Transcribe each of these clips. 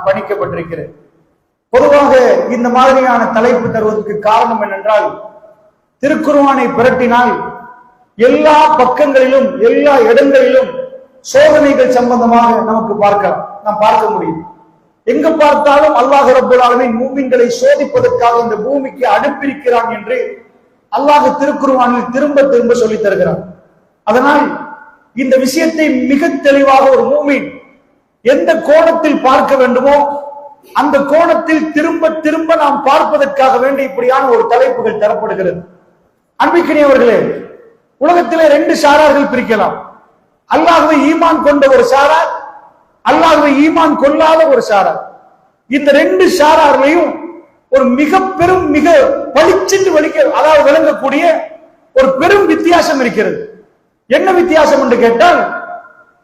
பணிக்கப்பட்டிருக்கிறது. பொதுவாக இந்த மாதிரியான தலைப்பு தருவதற்கு காரணம் என்னென்றால், திருக்குர்ஆனை பிரட்டினால் எல்லா பக்கங்களிலும் எல்லா இடங்களிலும் சோதனைகள் சம்பந்தமாக நமக்கு நாம் பார்க்க முடியும். எங்க பார்த்தாலும் அல்லாஹ் ரப்பல் ஆலமீன் மூமின்களை சோதிப்பதற்காக இந்த பூமிக்கு அனுப்பியிருக்கிறான் என்று அல்லாஹ் திருக்குர்ஆனில் திரும்ப திரும்ப சொல்லித் தருகிறான். அதனால் இந்த விஷயத்தை மிக தெளிவாக ஒரு மூமின் எந்த கோணத்தில் பார்க்க வேண்டுமோ அந்த கோணத்தில் திரும்ப திரும்ப நாம் பார்ப்பதற்காக வேண்டி இப்படியான ஒரு தலைப்புகள் தரப்படுகிறது. அன்பிற்கினியவர்களே, உலகத்திலே ரெண்டு சாரார்கள் பிரிக்கலாம். அல்லாஹ்வை ஈமான் கொண்ட ஒரு சாரார், அல்லாஹ்வை ஈமான் கொள்ளாத ஒரு சாரார். இந்த ரெண்டு சாரார்களையும் ஒரு மிக பெரும் மிக பளிச்சென்று அதாவது விளங்கக்கூடிய ஒரு பெரும் வித்தியாசம் இருக்கிறது. என்ன வித்தியாசம் என்று கேட்டால்,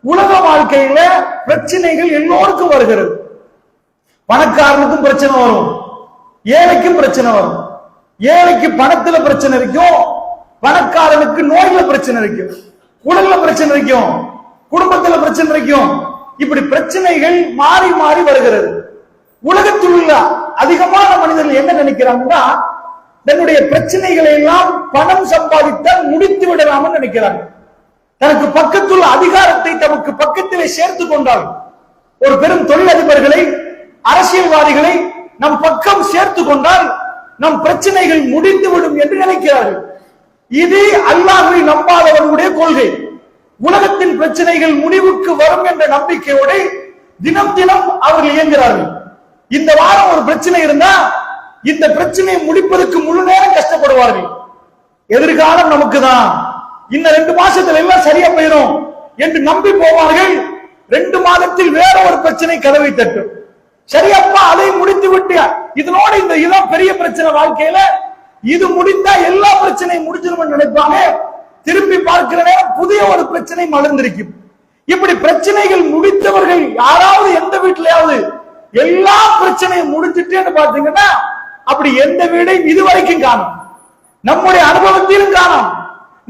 உலக வாழ்க்கையில பிரச்சனைகள் எல்லோருக்கும் வருகிறது. பணக்காரனுக்கும் பிரச்சனை வரும், ஏழைக்கும் பிரச்சனை வரும். ஏழைக்கு பணத்துல பிரச்சனை இருக்கும், பணக்காரனுக்கு நோய்ல பிரச்சனை இருக்கும், உடல்ல பிரச்சனை இருக்கும், குடும்பத்துல பிரச்சனை இருக்கும். இப்படி பிரச்சனைகள் மாறி மாறி வருகிறது. உலகத்தில் உள்ள அதிகமான மனிதர்கள் என்ன நினைக்கிறாங்கன்னா, தன்னுடைய பிரச்சனைகளை எல்லாம் பணம் சம்பாதித்தால் முடித்து விடலாம் நினைக்கிறாங்க. தனக்கு பக்கத்துள்ள அதிகாரத்தை தமக்கு பக்கத்திலே சேர்த்து கொண்டால், ஒரு பெரும் தொழிலதிபர்களை அரசியல்வாதிகளை நம் பக்கம் சேர்த்து கொண்டால் நம் பிரச்சனைகள் முடிந்துவிடும் என்று நினைக்கிறார்கள். இது அல்லாஹ்வை நம்பாதவர்களுடைய கொள்கை. உலகத்தின் பிரச்சனைகள் முடிவுக்கு வரும் என்ற நம்பிக்கையோடு தினம் தினம் அவர்கள் இயங்குகிறார்கள். இந்த வாரம் ஒரு பிரச்சனை இருந்தா இந்த பிரச்சனையை முடிப்பதற்கு முழு நேரம் கஷ்டப்படுவார்கள். எதிர்காலம் நமக்கு தான், இன்னும் 2 மாசத்துல எல்லாம் சரியா போயிடும் என்று நம்பி போவார்கள். 2 மாதத்தில் வேற ஒரு பிரச்சனை கதவை தட்டும். சரியப்பா, அதை முடித்து விட்டு இதனோட இதான் பெரிய பிரச்சனை வாழ்க்கையில, இது முடிந்தா எல்லா பிரச்சனையும் முடிஞ்சிடும் நினைப்பாங்க. திரும்பி பார்க்கிற நேரம் புதிய ஒரு பிரச்சனை மலர்ந்திருக்கும். இப்படி பிரச்சனைகள் முடித்தவர்கள் யாராவது எந்த வீட்டிலேயாவது எல்லா பிரச்சனையும் முடிஞ்சிட்டேன்னு பாத்தீங்கன்னா அப்படி எந்த வீடையும் இதுவரைக்கும் காணும். நம்முடைய அனுபவத்திலும் காணும்.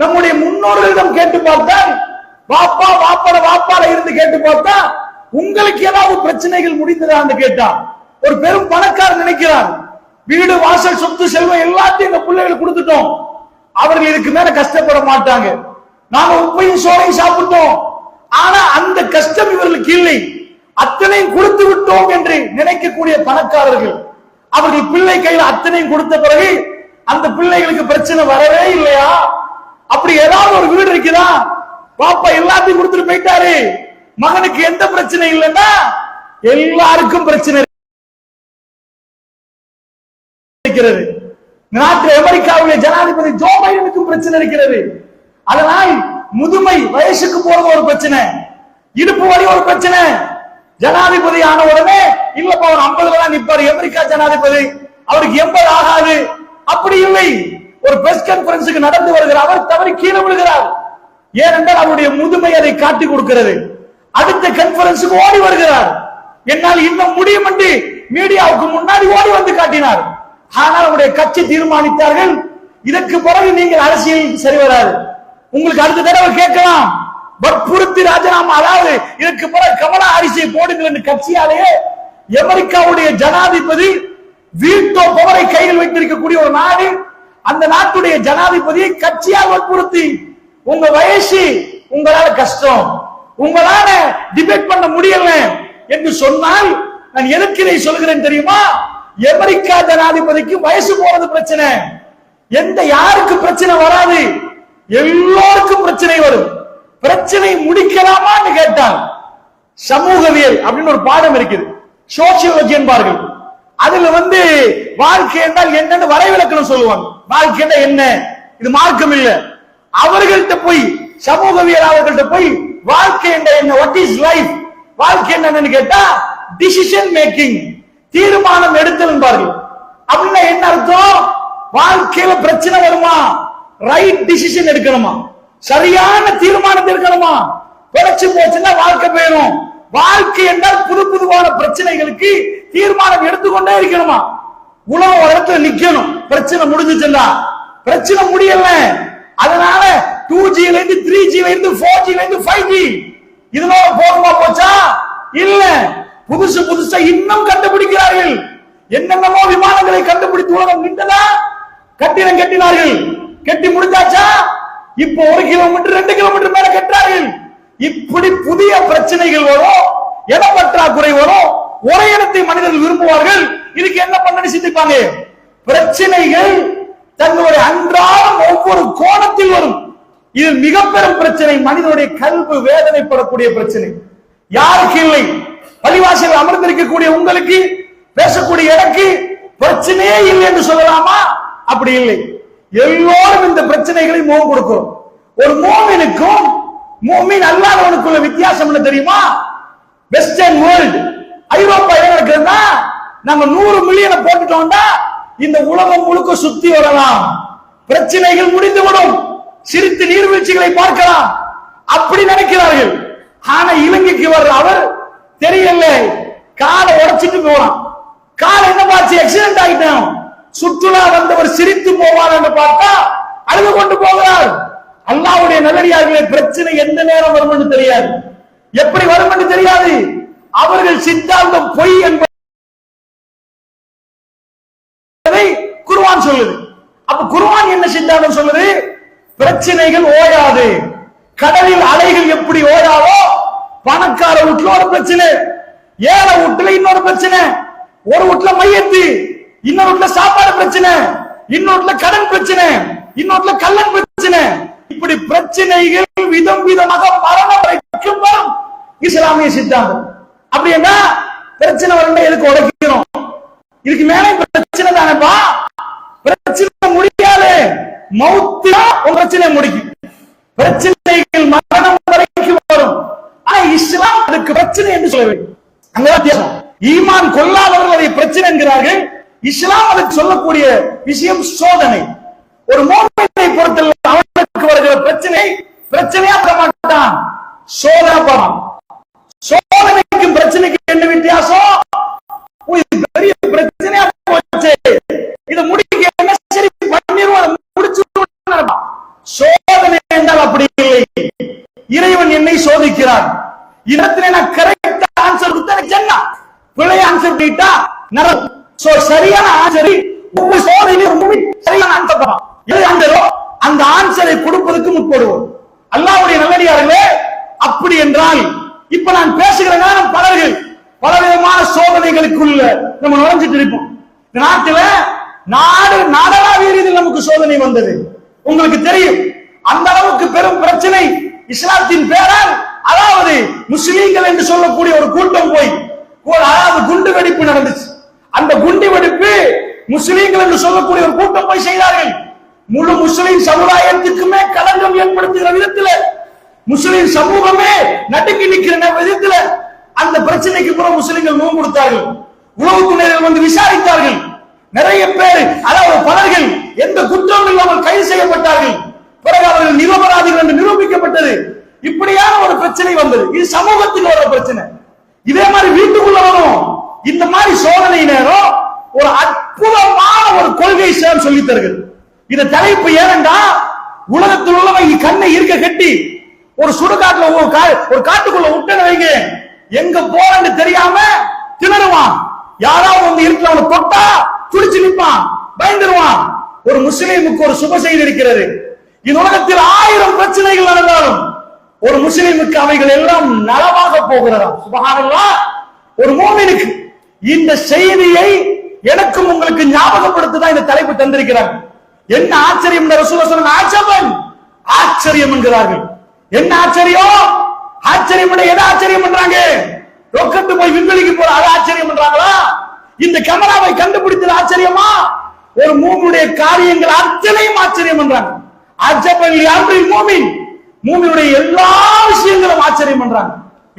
நம்முடைய முன்னோர்களிடம் கேட்டு பார்த்தால், வாப்பால இருந்து கேட்டு பார்த்தா உங்களுக்கு ஏதாவது பிரச்சனைகள் முடிந்ததான்னு கேட்டா ஒரு பெரும் பணக்காரர் நினைக்கிறார், வீடு வாசல் சொத்து செல்வம் எல்லாத்தையும் இந்த பிள்ளைகளுக்கு கொடுத்துட்டோம், அவர்கள் இதுக்கு மேல கஷ்டப்பட மாட்டாங்க, நாங்க உப்பையும் சோறையும் சாப்பிட்டோம், ஆனா அந்த கஷ்டம் இவர்களுக்கு இல்லை, அத்தனையும் கொடுத்து விட்டோம் என்று நினைக்கக்கூடிய பணக்காரர்கள் அவர்கள் பிள்ளை கையில் அத்தனையும் கொடுத்த பிறகு அந்த பிள்ளைகளுக்கு பிரச்சனை வரவே இல்லையா? அப்படி ஏதாவது ஒரு வீடு இருக்குதா, பாப்பா எல்லாத்தையும் கொடுத்துட்டு போயிட்டாரு, மகனுக்கு எந்த பிரச்சனை இல்லைன்னா எல்லாருக்கும் பிரச்சனை இருக்கிறது. நாட்டில் அமெரிக்காவுடைய ஜனாதிபதி ஜோ பைடனுக்கும் பிரச்சனை இருக்கிறது. அதனால் முதுமை வயசுக்கு போறது ஒரு பிரச்சனை, இடுப்பு வலி ஒரு பிரச்சனை. ஜனாதிபதி ஆன உடனே இல்லப்பா அவர் 50 தான் நிற்பாரு, அமெரிக்கா ஜனாதிபதி, அவருக்கு 80 ஆகாது. அப்படி இல்லை. ஒரு பிரஸ் கான்பரன்ஸுக்கு நடந்து வருகிறார், அவர் தவறி கீழே விழுகிறார். ஏனென்றால் அவருடைய முதுமை அதை காட்டி கொடுக்கிறது. அடுத்த கான்பரன்ஸுக்கு ஓடி வருகிறார், என்னால் இன்னும் முடியும் என்று மீடியாவுக்கு முன்னாடி ஓடி வந்து காட்டினார். ஆனால் அவருடைய கட்சி தீர்மானித்தார்கள், இதற்கு பிறகு நீங்கள் அரசியல் சரி வராது, உங்களுக்கு அடுத்த தடவை கேட்கலாம், வற்புறுத்தி ராஜினாமா, அதாவது இதற்கு பிறகு கமலா ஹாரிஸை போடுங்கள் என்று கட்சியாலேயே அமெரிக்காவுடைய ஜனாதிபதி வீட்டோ பவரை கையில் வைத்திருக்கக்கூடிய ஒரு நாடு, அந்த நாட்டுடைய ஜனாதிபதியை கட்சியால் வற்புறுத்தி, உங்க வயசு உங்களால கஷ்டம், உங்களால டிபேட் பண்ண முடியல என்று சொன்னால் நான் எதற்கு இதை சொல்கிறேன் தெரியுமா? அமெரிக்கா ஜனாதிபதிக்கு வயசு போறது பிரச்சனை, யாருக்கு பிரச்சனை வராது, எல்லோருக்கும் பிரச்சனை வரும். பிரச்சனை முடிக்கலாமான்னு கேட்டால் சமூகவியல் அப்படின்னு ஒரு பாடம் இருக்குது, சோசியோலஜி என்பார்கள். அதுல வாழ்க்கை என்றால் என்னன்னு வரைவிலக்கணம் சொல்லுவாங்க. வாழ்க்கை என்ன, இது மார்க்கம் இல்ல. அவர்கள்ட்ட போய் சமூகவியலாளர்கள்ட்ட போய் வாழ்க்கை என்ற என்ன, வாட் இஸ் லைஃப், வாழ்க்கை என்னன்னு கேட்டா டிசிஷன் மேக்கிங், தீர்மானம் எடுத்தல் என்பார்கள். அப்படின்னா என்ன அர்த்தம்? வாழ்க்கையில பிரச்சனை வருமா, ரைட் டிசிஷன் எடுக்கணுமா, சரியான தீர்மானத்தை எடுக்கணுமா, பிழைச்சு போச்சுன்னா வாழ்க்கை போயிடும். வாழ்க்கை என்றால் புது புதுவான பிரச்சனைகளுக்கு தீர்மானம் எடுத்துக்கொண்டே இருக்கணுமா. உலகம் ஒரு இடத்துல நிக்கணும், பிரச்சனை முடிஞ்சுச்சுன்னா. பிரச்சனை முடியல, அதனால 2Gல இருந்து 3Gல இருந்து 4Gல இருந்து 5G இதனால போகுமா போச்சா? இல்ல. புதுசு புதுசா இன்னும் கண்டுபிடிக்கிறார்கள். என்னென்னமோ விமானங்களை கண்டுபிடித்து உலகம் நின்றதா, கட்டிடம் கட்டினார்கள். கட்டி முடிஞ்சாச்சா? இப்போ 1 கிலோமீட்டர் 2 கிலோமீட்டர் மேல கட்டுறார்கள். இப்படி புதிய பிரச்சனைகள் வரும், இடப்பற்றாக்குறை வரும். ஒரே இடத்தை மனிதர்கள் விரும்புவார்கள். இதுக்கு என்ன பண்ணு சிந்திப்பாங்க. பிரச்சனைகள் தங்களுடைய அன்றாடம் ஒவ்வொரு கோணத்தில் வரும். இது மிக பெரும் பிரச்சனை, மனிதனுடைய கல்வி வேதனைப்படக்கூடிய பிரச்சனை. யாருக்கு இல்லை? பள்ளிவாசல் அமர்ந்திருக்கக்கூடிய உங்களுக்கு, பேசக்கூடிய எனக்கு பிரச்சனையே இல்லை என்று சொல்லலாமா? அப்படி இல்லை. எல்லோரும் இந்த பிரச்சனைகளை முகம் கொடுக்கிறோம். ஒரு மோமினுக்கும் மோமின் அல்லாதவனுக்குள்ள வித்தியாசம் என்ன தெரியுமா? வெஸ்டர்ன் வேர்ல்ட், ஐரோப்பா என்ன நடக்குதுன்னா, நம்ம 100 மில்லியனை போட்டுட்டோம்னா இந்த உலகம் முழுக்க சுத்தி வரலாம், பிரச்சனைகள் முடிந்துவிடும், சிரித்து நீர்வீழ்ச்சிகளை பார்க்கலாம், அப்படி நினைக்கிறார்கள். ஆனா இலங்கைக்கு வர்ற அவர் தெரியல, காலை உடைச்சிட்டு போறான். காலை என்ன பார்த்து ஆக்சிடென்ட் ஆகிட்டோம். சுற்றுலா வந்தவர் சிரித்து போவார் என்று பார்த்தா அழுது கொண்டு போகிறார். அல்லாஹ்வுடைய நல்லடியார்களே, பிரச்சனை எந்த நேரம் வரும் என்று தெரியாது, எப்படி வரும் என்று தெரியாது. அவர்கள் சித்தாந்தம் பொய் என்பதை குர்ஆன் சொல்லுது. அப்ப குர்ஆன் என்ன சித்தாந்தம் சொல்லுது? பிரச்சனைகள் ஓயாது. கடலில் அலைகள் எப்படி ஓடாதோ, பணக்கார வீட்டுல ஒரு பிரச்சனை, ஏழை வீட்டுல இன்னொரு பிரச்சனை, ஒரு வீட்டுல மையத்து, இன்னொரு வீட்டுல சாப்பாடு பிரச்சனை, இன்னொருல கடன் பிரச்சனை, இன்னொருல கள்ளன் பிரச்சனை. இப்படி பிரச்சனைகள் விதம் விதமாக மரணம் வரைக்கும் வரும். இஸ்லாமிய சித்தாந்தம் அப்படி என்ன? பிரச்சனை வரல எதுக்கு உடைக்கிறோம்? இதுக்கு மேல பிரச்சனை தானேப்பா, பிரச்சனை முடியாது, மௌத்தா உங்க பிரச்சனை முடிக்கும். பிரச்சனைகள் மரணம் வரைக்கும் வரும். ஆனா இஸ்லாம் அதுக்கு பிரச்சனை என்று சொல்ல வேண்டும். அங்க வித்தியாசம். ஈமான் கொள்ளாதவர்கள் அதை பிரச்சனை என்கிறார்கள். இஸ்லாம் அதுக்கு சொல்லக்கூடிய விஷயம் சோதனை. ஒரு மோமினை பொறுத்தவரை அவனுக்கு வருகிற பிரச்சனை பிரச்சனையா பார்க்க மாட்டான், சோதனை பார்ப்பான். சோதனைக்கும் பிரச்சனைக்கு என்ன வித்தியாசம்? பெரிய பிரச்சனையா போச்சு, இதை முடிக்க என்ன சரி பண்ணிடுவோம், முடிச்சு. சோதனை என்றால் அப்படி இல்லை. இறைவன் என்னை சோதிக்கிறான். இடத்துல நான் கரெக்டா ஆன்சர் கொடுத்தா ஜன்னா, பிழை ஆன்சர் பண்ணிட்டா நரகம். சரியான ஆன்சரை உங்க சோதனையில சரியான ஆன்சர் தான். எது ஆன்சரோ அந்த ஆன்சரை கொடுப்பதற்கு முற்படுவோம். அல்லாஹ்வுடைய நல்லடியார்களே, அப்படி என்றால் இப்ப நான் பேசுகிற நேரம் பலவிதமான சோதனைகளுக்குள்ள நம்ம நுழைஞ்சிட்டு இருப்போம். நாட்டுல நாடளாவிய ரீதியில் நமக்கு சோதனை வந்தது, உங்களுக்கு தெரியும். அந்த அளவுக்கு பெரும் பிரச்சனை இஸ்லாத்தின் பேரால், அதாவது முஸ்லீம்கள் என்று சொல்லக்கூடிய ஒரு கூட்டம் போய், அதாவது குண்டு வெடிப்பு நடந்துச்சு. அந்த குண்டு வெடிப்பு முஸ்லீம்கள் என்று சொல்லக்கூடிய ஒரு கூட்டம் போய் செய்தார்கள். முழு முஸ்லீம் சமுதாயத்துக்குமே களங்கம் ஏற்படுத்துகிற விதத்துல, முஸ்லீம் சமூகமே நடுங்கி நிற்கிற விதத்துல அந்த பிரச்சனைக்கு பிறகு முஸ்லீம்கள் முகம் கொடுத்தார்கள். உளவுத்துறையினர் வந்து விசாரித்தார்கள். நிறைய பேர், அதாவது பலர்கள் எந்த குற்றம் இல்லாமல் கைது செய்யப்பட்டார்கள். பிறகு அவர்கள் நிரபராதிகள் என்று நிரூபிக்கப்பட்டது. இப்படியான ஒரு பிரச்சனை வந்தது. இது சமூகத்தில் வர பிரச்சனை. இதே மாதிரி வீட்டுக்குள்ள வரும். இந்த மாதிரி சோதனை நேரம் ஒரு அற்புதமான ஒரு கொள்கை சொல்லி தருகிறது. இந்த தலைப்பு ஏனென்றா, உலகத்தில் உள்ளவங்க கண்ணை இருக்க கட்டி ஒரு சுடுகாட்டுல ஒரு காட்டுக்குள்ள விட்டு வைங்க, எங்க போறன்னு தெரியாம திணறுவான். யாராவது வந்து இருட்டுல அவனை தொட்டா துடிச்சு நிற்பான், பயந்துருவான். ஒரு முஸ்லீமுக்கு ஒரு சுப செய்தி இருக்கிறது. இந்த உலகத்தில் 1000 பிரச்சனைகள் நடந்தாலும் ஒரு முஸ்லீமுக்கு அவைகள் எல்லாம் நலமாக போகிறதா. சுப்ஹானல்லாஹ். ஒரு மூமினுக்கு இந்த செய்தியை எனக்கும் உங்களுக்கு ஞாபகப்படுத்ததான் இந்த தலைப்பு தந்திருக்கிறார். என்ன ஆச்சரியம்? ரசூலுல்லாஹ் ஸல்லல்லாஹு அலைஹி வஸல்லம் ஆச்சரியம் என்கிறார்கள். என்ன ஆச்சரியம்? ஆச்சரியம் எதை ஆச்சரியம் பண்றாங்க? ரொக்கத்து போய் விண்வெளிக்கு போற அது ஆச்சரியம் பண்றாங்களா? இந்த கேமராவை கண்டுபிடித்தது ஆச்சரியமா? ஒரு மூமினுடைய காரியங்கள் அத்தனையும் ஆச்சரியம் பண்றாங்க. அஜபல் லிஅம்ரில் மூமின், மூமினுடைய எல்லா விஷயங்களும் ஆச்சரியம் பண்றாங்க,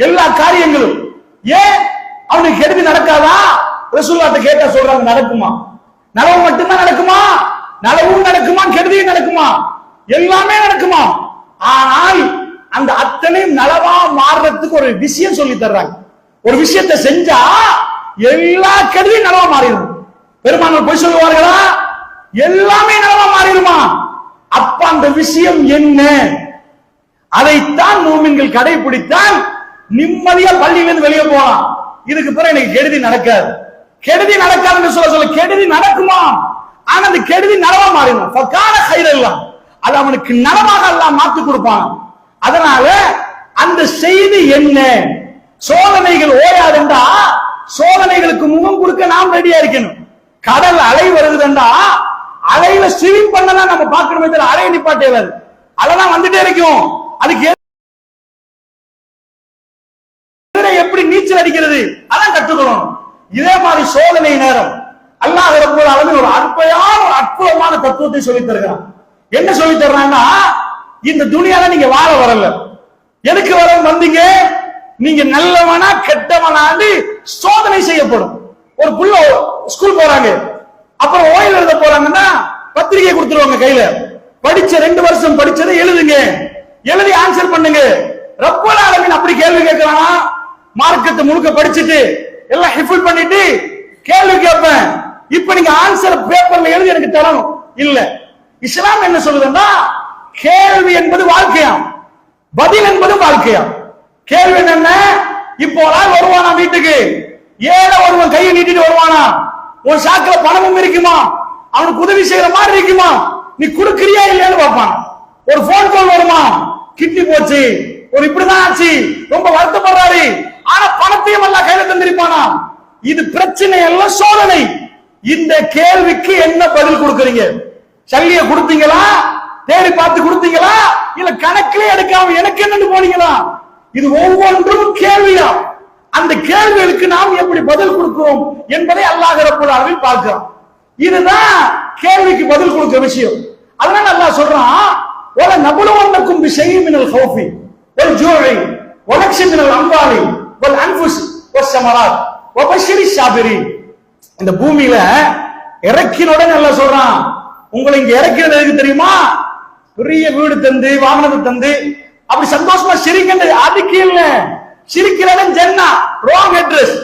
எல்லா காரியங்களும். ஏன் அவனுக்கு கெடுதி நடக்காதா? ரசூலுல்லாஹ் கேட்டா சொல்றாங்க, நடக்குமா? நலவு மட்டும்தான் நடக்குமா? நலவும் நடக்குமா, கெடுதியும் நடக்குமா? எல்லாமே நடக்குமா? ஆனால் அந்த அத்தனையும் நலவா மாறுறதுக்கு ஒரு விஷயம் சொல்லி தர்றாங்க. ஒரு விஷயத்தை செஞ்சா எல்லா கெடுதியும் நலவா மாறிடும். பெருமானார் போய் சொல்லுவார்களா? எல்லாமே நலவா மாறிடுமா? அப்ப அந்த விஷயம் என்ன? அதைத்தான் மூமின்கள் கடைபிடித்தால் நிம்மதியா பள்ளியிலிருந்து வெளியே போகலாம். இதுக்கு பிறகு எனக்கு கெடுதி நடக்காது. கெடுதி நடக்காதுன்னு சொல்ல கெடுதி நடக்குமா? ஆனா அந்த கெடுதி நலவா மாறிடும். ஃபகான கைரெல்லாம் அது அவனுக்கு நலமாக எல்லாம் மாத்தி கொடுப்பான். அதனால அந்த செய்தி என்ன? சோதனைகள் ஓயாதுண்டா சோதனைகளுக்கு முகம் கொடுக்க நாம் ரெடியா இருக்கணும். கடல் அலை வருதுண்டா அலையில ஸ்விமிங் பண்ணதான் நம்ம பார்க்கணுமே தவிர அலை நிப்பாட்டே வருது. அலைதான் வந்துட்டே இருக்கும். அதுக்கு எப்படி நீச்சல் அடிக்கிறது அதான் கற்றுக்கணும். இதே மாதிரி சோதனை நேரம் அல்லாஹ் ரப்பல் ஆலமீன் ஒரு அற்புதமான தத்துவத்தை சொல்லித் தருகிறான். என்ன சொல்லித் தர்றான்னா, இந்த துனியால நீங்க வாழ வரல, எதுக்கு வர வந்தீங்க? நீங்க நல்லவனா கெட்டவனான்னு சோதனை செய்யப்படும். ஒரு புள்ள ஸ்கூல் போறாங்க, அப்புறம் ஓய்வு எழுத போறாங்கன்னா பத்திரிகை கொடுத்துருவாங்க கையில. படிச்ச 2 வருஷம் படிச்சதை எழுதுங்க, எழுதி ஆன்சர் பண்ணுங்க. ரப்பல் ஆலமீன் அப்படி கேள்வி கேட்கறானா? மார்க்கத்தை முழுக்க படிச்சுட்டு எல்லாம் ஹிஃபுல் பண்ணிட்டு கேள்வி கேட்பேன், இப்ப நீங்க ஆன்சர் பேப்பர்ல எழுதி எனக்கு தரணும் இல்ல. இஸ்லாம் என்ன சொல்லுதுன்னா, கேள்வி என்பது வாழ்க்கையாம், பதில் என்பது வாழ்க்கையாம். கேள்வி என்ன? இப்போ வருவானா வீட்டுக்கு, ஏழை ஒருவன் கையை நீட்டிட்டு வருவானா, உன் சாக்குல பணமும் இருக்குமா, அவனுக்கு உதவி செய்யற மாதிரி இருக்குமா, நீ கொடுக்கறியா இல்லையான்னு பார்ப்பான். ஒரு போன் கால் வருமா, கிட்னி போச்சு, ஒரு இப்படிதான் ஆச்சு, ரொம்ப வருத்தப்படுறாரு, ஆனா பணத்தையும் எல்லாம் கையில தந்திருப்பானா. இது பிரச்சனை எல்லாம் சோதனை. இந்த கேள்விக்கு என்ன பதில் கொடுக்கறீங்க? சல்லிய கொடுத்தீங்களா, தேடி பார்த்து கொடுத்தீங்களா, இல்ல கணக்கிலே எடுக்காம எனக்கு என்னன்னு போனீங்களா? இது ஒவ்வொன்றும் கேள்வியா. அந்த கேள்விகளுக்கு நாம் எப்படி பதில் கொடுக்கிறோம் என்பதை அல்லாஹ் ரப்பல் ஆலமீன் பார்க்கிறான். இதுதான் கேள்விக்கு பதில் கொடுக்கிற விஷயம். அதனால அல்லாஹ் சொல்றான், வல நபுலுவன்னக்கும் பிஷைஇன் மினல் ஹௌஃபி வல் ஜூஇ வ நக்ஸின் மினல் அம்வாலி வல் அன்ஃபுஸ் வஸ்ஸமராத் வ பஷ்ஷிரிஸ் ஸாபிரீன். இந்த பூமியில இறக்கினுடன் அல்லாஹ் சொல்றான், உங்களை இங்க இறக்கிறது எதுக்கு தெரியுமா? பெரிய வீடு தந்து வாகனத்தை தந்து அப்படி சந்தோஷமா சிரிக்கின்றது அதுக்கு இல்ல. சிரிக்கிறவன் ஜன்னா, ராங் அட்ரஸ்.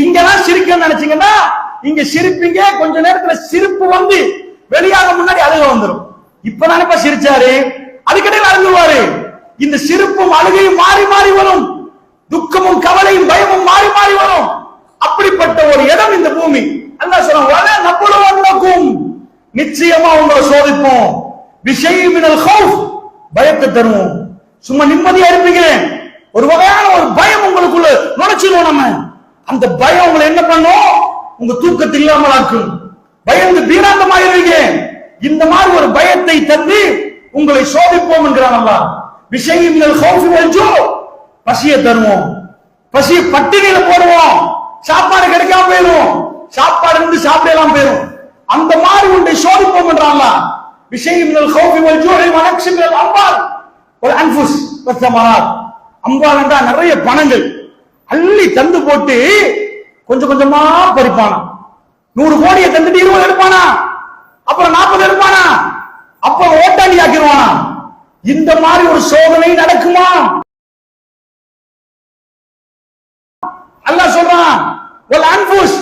இங்கெல்லாம் சிரிக்கணும்னு நினைச்சீங்கன்னா இங்க சிரிப்பீங்க, கொஞ்ச நேரத்துல சிரிப்பு வந்து வெளியாக முன்னாடி அழுக வந்துடும். இப்பதானப்பா சிரிச்சாரு, அதுக்கிடையில் அழுகுவாரு. இந்த சிரிப்பும் அழுகையும் மாறி மாறி வரும், துக்கமும் கவலையும் பயமும் மாறி மாறி வரும். அப்படிப்பட்ட ஒரு இடம் இந்த பூமி. அல்லாஹ் சொல்றான், நபுலுவன்னக்கும், நிச்சயமா உங்களை சோதிப்போம், பிஷைஇன் மினல் ஹௌஃப், பயத்தை தருவோம். சும்மா நிம்மதியா இருப்பீங்க, ஒரு வகையான ஒரு பயம் உங்களுக்குள்ள நுழைச்சிடும். நம்ம அந்த பயம் உங்களை என்ன பண்ணும்? உங்க தூக்கத்தை இல்லாமல் ஆக்கும், பயந்து பீராந்தமாயிருவீங்க. இந்த மாதிரி ஒரு பயத்தை தந்து உங்களை சோதிப்போம் என்கிறான் அல்லாஹ். பிஷைஇன் மினல் ஹௌஃபி வல் ஜூ, பசியை தருவோம், பசியை பட்டினியில போடுவோம், சாப்பாடு கிடைக்காம போயிடும், சாப்பாடு இருந்து சாப்பிடலாம் போயிடும். அந்த மாதிரி உன்னை சோதிப்போம் என்றான் அல்லாஹ். பிஷைஇன் மினல் ஹௌஃபி வல் ஜூஇ வ நக்ஸின் மினல் அம்வால் வல் அன்ஃபுஸ் வஸ்ஸமராத். அம்வால் என்றா நிறைய பணங்கள் அள்ளி தந்து போட்டு கொஞ்சம் கொஞ்சமா பறிப்பானா. 100 கோடியை தந்துட்டு 20 எடுப்பானா, அப்புறம் 40 எடுப்பானா, அப்புறம் ஓட்டாண்டி ஆக்கிடுவானா. இந்த மாதிரி ஒரு சோதனை நடக்குமா? அல்லாஹ் சொல்றான், வல் அன்ஃபுஸ்,